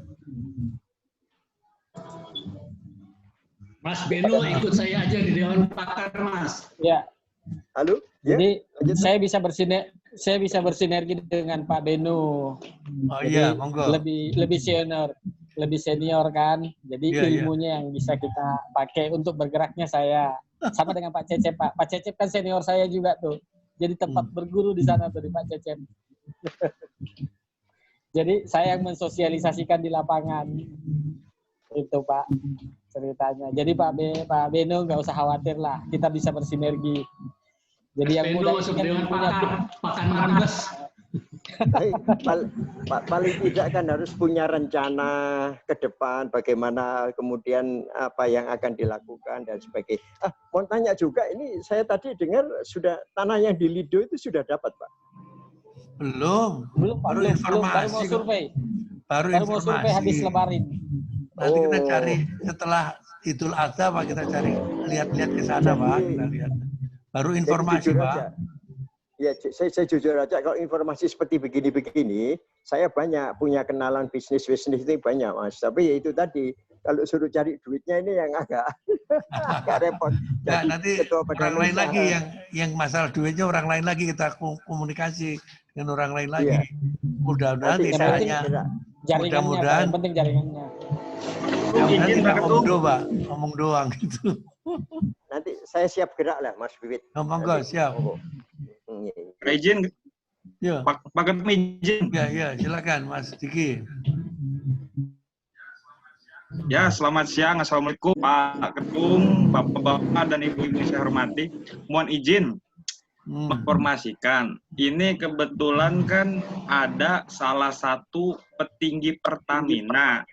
Mas Beno ikut saya aja di Dewan Pakar, Mas. Ya. Halo. Jadi saya bisa bersinergi dengan Pak Beno. Oh iya, monggo. Lebih senior kan. Jadi ilmunya yang bisa kita pakai untuk bergeraknya saya. Sama dengan Pak Cecep, Pak. Pak Cecep kan senior saya juga tuh. Jadi tempat berguru di sana tuh di Pak Cecep. Jadi saya yang mensosialisasikan di lapangan. Itu Pak ceritanya. Jadi Pak Beno nggak usah khawatir lah. Kita bisa bersinergi. Jadi yang muda masuk Dewan Pakar Margas. Paling tidak kan harus punya rencana ke depan bagaimana kemudian apa yang akan dilakukan dan sebagainya. Mau tanya juga, ini saya tadi dengar sudah tanah yang di Lido itu sudah dapat, Pak? Belum Pak. Baru informasi. Baru mau survei. Baru mau survei habis lebarin. Nanti kita cari setelah Idul Adha, Pak, kita cari lihat ke sana, Pak, kita lihat. Baru informasi, Pak. Ya, saya jujur aja kalau informasi seperti begini-begini, saya banyak punya kenalan bisnis itu banyak, Mas. Tapi ya itu tadi, kalau suruh cari duitnya ini yang agak repot. Nah, nanti orang lain lagi yang masalah duitnya, orang lain lagi kita komunikasi dengan orang lain lagi. Mudah-mudahan tidak hanya mudah-mudahan penting jaringannya. Mudah-mudahan tidak ngomong doang gitu. Nanti saya siap gerak lah, Mas Bibit. Monggo, siap. Izin, ya. Pak Ketum izin. Ya, silakan Mas Diki. Ya, selamat siang. Assalamualaikum Pak Ketum, Bapak-bapak dan Ibu-ibu yang saya hormati. Mohon izin menginformasikan. Ini kebetulan kan ada salah satu petinggi Pertamina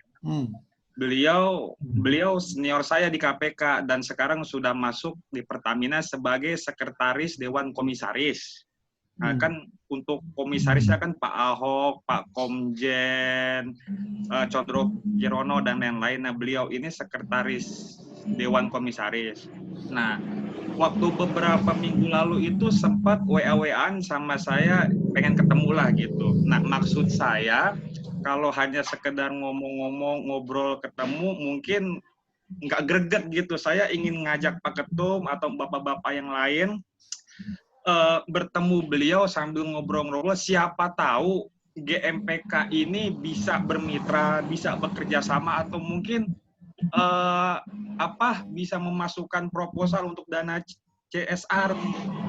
beliau senior saya di KPK dan sekarang sudah masuk di Pertamina sebagai sekretaris Dewan Komisaris. Nah, kan untuk komisarisnya kan Pak Ahok, Pak Komjen, Condro Kirono dan lain-lain. Nah, beliau ini sekretaris Dewan Komisaris. Nah, waktu beberapa minggu lalu itu sempat WA-WAan sama saya, pengen ketemu lah gitu. Nah, maksud saya kalau hanya sekedar ngomong-ngomong, ngobrol, ketemu, mungkin nggak greget gitu. Saya ingin ngajak Pak Ketum atau bapak-bapak yang lain bertemu beliau sambil ngobrol-ngobrol. Siapa tahu GMPK ini bisa bermitra, bisa bekerja sama, atau mungkin bisa memasukkan proposal untuk dana CSR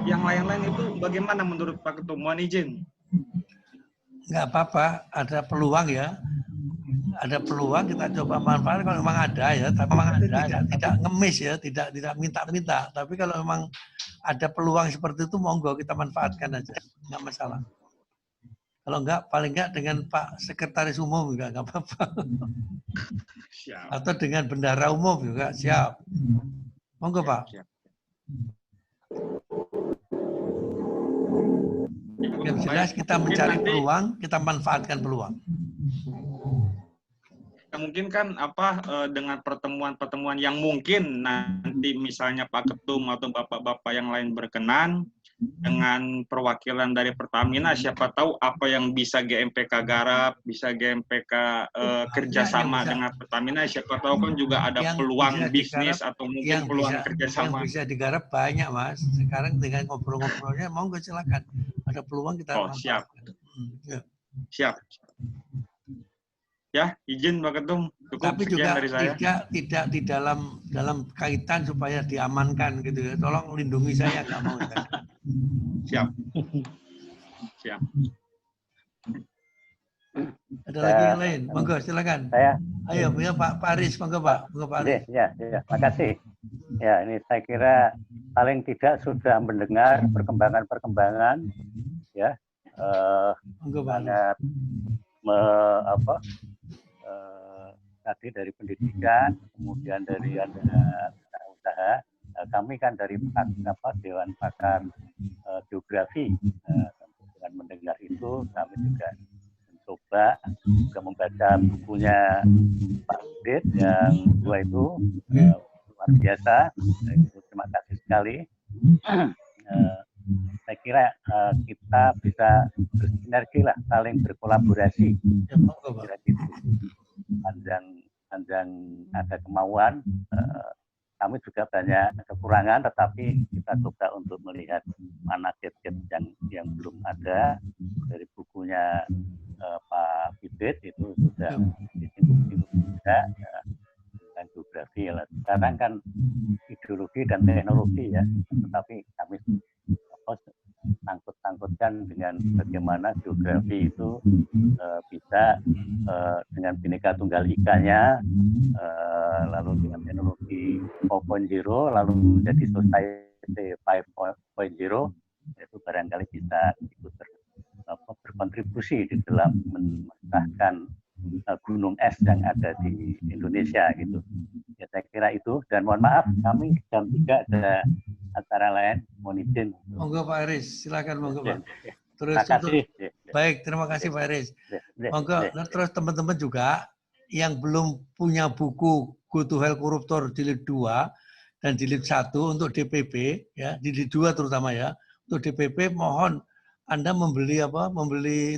yang lain-lain. Itu bagaimana menurut Pak Ketum? Mohon izin. Nggak apa-apa, ada peluang ya. Ada peluang, kita coba manfaatkan kalau memang ada ya. Tapi memang ada, tidak ngemis ya, tidak minta-minta. Tapi kalau memang ada peluang seperti itu, monggo kita manfaatkan aja, nggak masalah. Kalau enggak, paling enggak dengan Pak Sekretaris Umum juga nggak apa-apa. Atau dengan Bendahara Umum juga siap. Monggo Pak. Yang jelas kita mencari peluang, kita manfaatkan peluang. Mungkin kan dengan pertemuan-pertemuan yang mungkin nanti misalnya Pak Ketum atau bapak-bapak yang lain berkenan dengan perwakilan dari Pertamina, siapa tahu apa yang bisa GMPK garap, bisa GMPK kerjasama dengan Pertamina, siapa tahu kan juga ada peluang bisnis atau mungkin peluang kerjasama. Yang bisa digarap banyak Mas. Sekarang dengan ngobrol-ngobrolnya, monggo silakan. Ada peluang kita siap. Siap. Ya, izin Pak Ketum. Cukup. Tapi sekian juga dari saya. tidak di dalam kaitan supaya diamankan gitu ya. Tolong lindungi saya, nggak mau saya. Siap. Siap. Ada lagi yang lain? Monggo silakan. Ayo, ya Pak Aris, monggo Pak. Monggo Pak Aris. Ya, makasih. Ya, ini saya kira paling tidak sudah mendengar perkembangan-perkembangan ya. Sangat tadi dari pendidikan, kemudian dari usaha. Kami kan dari Dewan Pakar Geografi. Dengan mendengar itu, kami juga mencoba juga membaca bukunya Pak Bid yang dua itu luar biasa. Terima kasih sekali. Saya kira kita bisa bersinergi lah, saling berkolaborasi. Panjang ada kemauan, kami juga banyak kekurangan, tetapi kita coba untuk melihat mana gap-gap yang belum ada. Dari bukunya Pak Bibit itu sudah disinggung juga tentang geografi. Sekarang kan ideologi dan teknologi ya, tetapi kami sangkut-sangkutkan dengan bagaimana geografi itu bisa dengan Bhinneka Tunggal Ika-nya, lalu dengan teknologi 4.0, lalu menjadi society 5.0, itu barangkali bisa ikut berkontribusi di dalam memecahkan gunung es yang ada di Indonesia gitu. Ya saya kira itu, dan mohon maaf kami jam 3 ada acara lain, mohon izin. Monggo Pak Aris, silakan monggo Pak. Terus baik, terima kasih Pak Aris. Monggo, terus teman-teman juga yang belum punya buku Go to Hell Koruptor jilid 2 dan jilid 1 untuk DPP ya, jilid 2 terutama ya. Untuk DPP mohon Anda membeli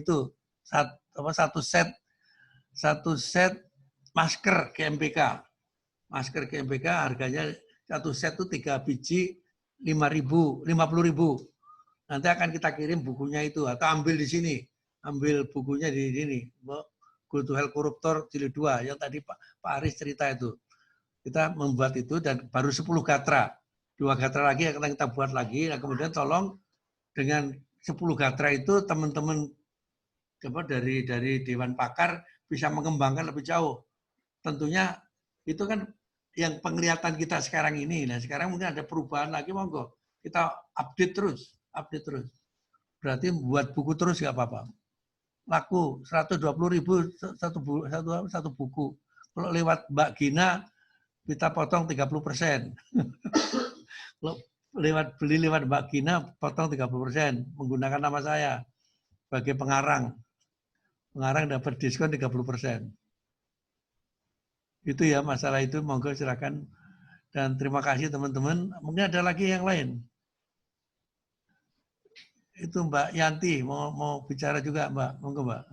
itu satu set masker GMPK. Masker GMPK harganya satu set itu 3 biji 50.000. Nanti akan kita kirim bukunya itu, atau ambil di sini. Ambil bukunya di sini. Go to Hell Koruptor jilid 2 yang tadi Pak Aris cerita itu. Kita membuat itu dan baru 10 gatra. 2 gatra lagi akan kita buat lagi. Nah, kemudian tolong dengan 10 gatra itu teman-teman dari Dewan Pakar bisa mengembangkan lebih jauh. Tentunya itu kan yang penglihatan kita sekarang ini. Nah, sekarang mungkin ada perubahan lagi, monggo. Kita update terus. Berarti buat buku terus nggak apa-apa. Laku 120.000 satu buku. Kalau lewat Mbak Gina, kita potong 30%. Kalau beli lewat Mbak Gina, potong 30%. Menggunakan nama saya sebagai pengarang. Pengarang dapat diskon 30%. Itu ya masalah itu, monggo silakan. Dan terima kasih teman-teman. Mungkin ada lagi yang lain. Itu Mbak Yanti mau bicara juga Mbak, monggo Mbak.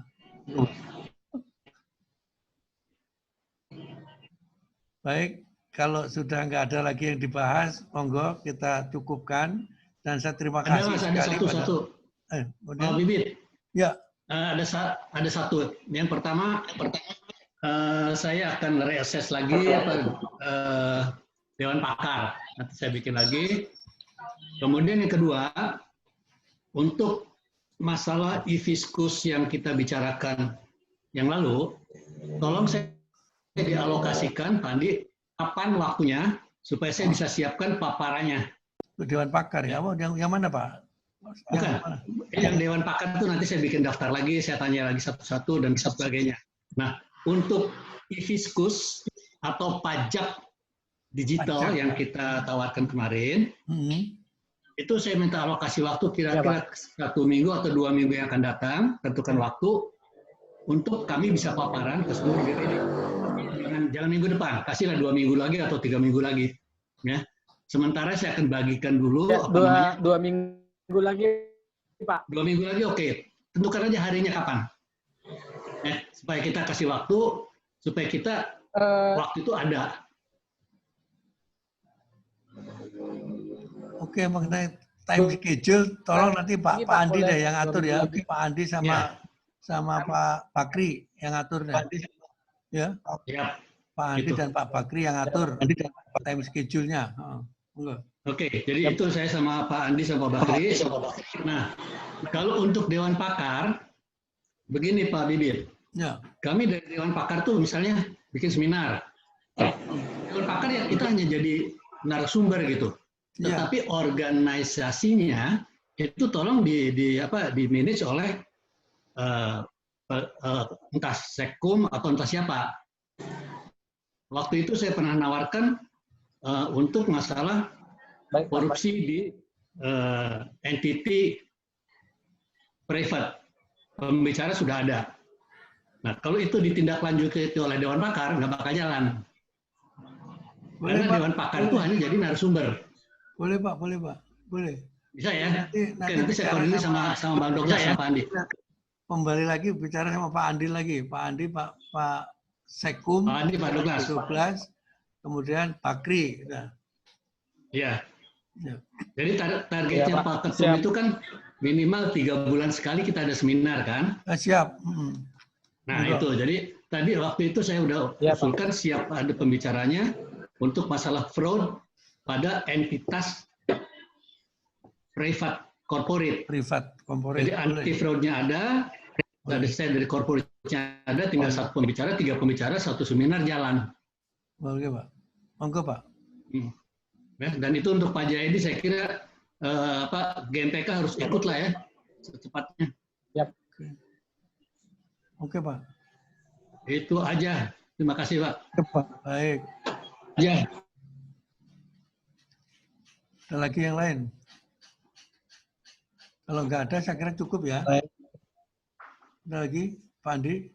Baik, kalau sudah nggak ada lagi yang dibahas, monggo kita cukupkan. Dan saya terima kasih sekali pada. Pak Bibit. Ya. Ada satu. Yang pertama saya akan reassess lagi Dewan Pakar. Nanti saya bikin lagi. Kemudian yang kedua, untuk masalah e-fiskus yang kita bicarakan yang lalu, tolong saya dialokasikan, Pak Andi, kapan waktunya supaya saya bisa siapkan paparannya. Dewan Pakar ya? Yang mana Pak? Bukan. Yang Dewan Pakar itu nanti saya bikin daftar lagi, saya tanya lagi satu-satu dan sebagainya. Nah, untuk e-fiskus atau pajak digital yang kita tawarkan kemarin, itu saya minta alokasi waktu kira-kira 1 minggu atau 2 minggu yang akan datang, tentukan waktu untuk kami bisa paparan ke seluruh DPD. Jangan minggu depan, kasihlah 2 minggu lagi atau 3 minggu lagi. Ya. Sementara saya akan bagikan dulu. Ya, 2 minggu lagi, Pak. 2 minggu lagi, oke. Tentukan aja harinya kapan. Supaya kita kasih waktu, supaya kita waktu itu ada. Oke, mengenai time schedule, tolong nanti Pak Andi deh yang atur ya. Pak Andi sama Pak Bakri yang atur deh. Ya. Pak Andi dan Pak Bakri yang atur time schedule-nya. Oke, jadi itu saya sama Pak Andi sama Pak Bakri. Nah, kalau untuk Dewan Pakar, begini Pak Bibit. Ya. Kami dari Dewan Pakar tuh misalnya bikin seminar. Dewan Pakar ya kita hanya jadi narasumber gitu. Tetapi organisasinya itu tolong di manage oleh entah Sekum atau entah siapa. Waktu itu saya pernah nawarkan untuk masalah korupsi di entity private. Pembicara sudah ada. Nah, kalau itu ditindaklanjuti oleh Dewan Pakar, nggak bakal jalan. Karena Dewan Pakar itu hanya jadi narasumber. Boleh Pak, boleh Pak, boleh. Bisa ya? Nanti saya koordinasi sama Bang Douglas sama Pak Andi. Kembali lagi bicara sama Pak Andi lagi. Pak Andi, Pak Sekum, Pak Andi, Pak Douglas, kemudian Bakri. Iya. Jadi targetnya Pak Ketum itu kan minimal 3 bulan sekali kita ada seminar kan? Siap. Nah itu, jadi tadi waktu itu saya udah usulkan siap ada pembicaranya untuk masalah fraud pada entitas private corporate. Jadi anti fraudnya ada, dari saya dari corporate-nya ada, tinggal 1 pembicara, 3 pembicara, 1 seminar jalan. Oke Pak, monggo Pak. Dan itu untuk Pak Jayadi saya kira GMPK harus ikut lah ya secepatnya. Oke Pak. Itu aja. Terima kasih Pak. Baik. Ya. Ada lagi yang lain? Kalau nggak ada, saya kira cukup ya. Ada lagi, Pak Andi?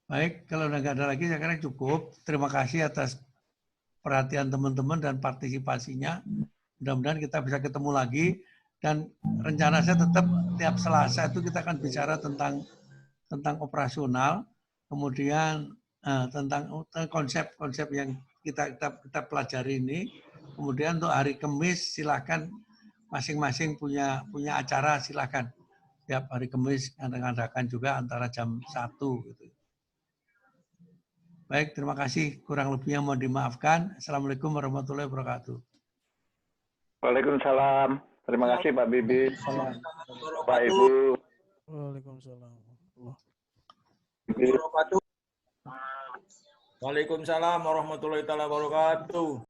Baik, kalau nggak ada lagi, saya kira cukup. Terima kasih atas perhatian teman-teman dan partisipasinya. Mudah-mudahan kita bisa ketemu lagi. Dan rencana saya tetap tiap Selasa itu kita akan bicara tentang operasional, kemudian tentang konsep-konsep yang kita pelajari ini. Kemudian untuk hari Kamis silakan masing-masing punya acara, silakan. Tiap hari Kamis ngadakan juga antara jam 1 gitu. Baik, terima kasih. Kurang lebihnya mohon dimaafkan. Assalamualaikum warahmatullahi wabarakatuh. Waalaikumsalam. Terima kasih Pak Bibi, Pak Ibu. Waalaikumsalam. Waalaikumsalam warahmatullahi wabarakatuh.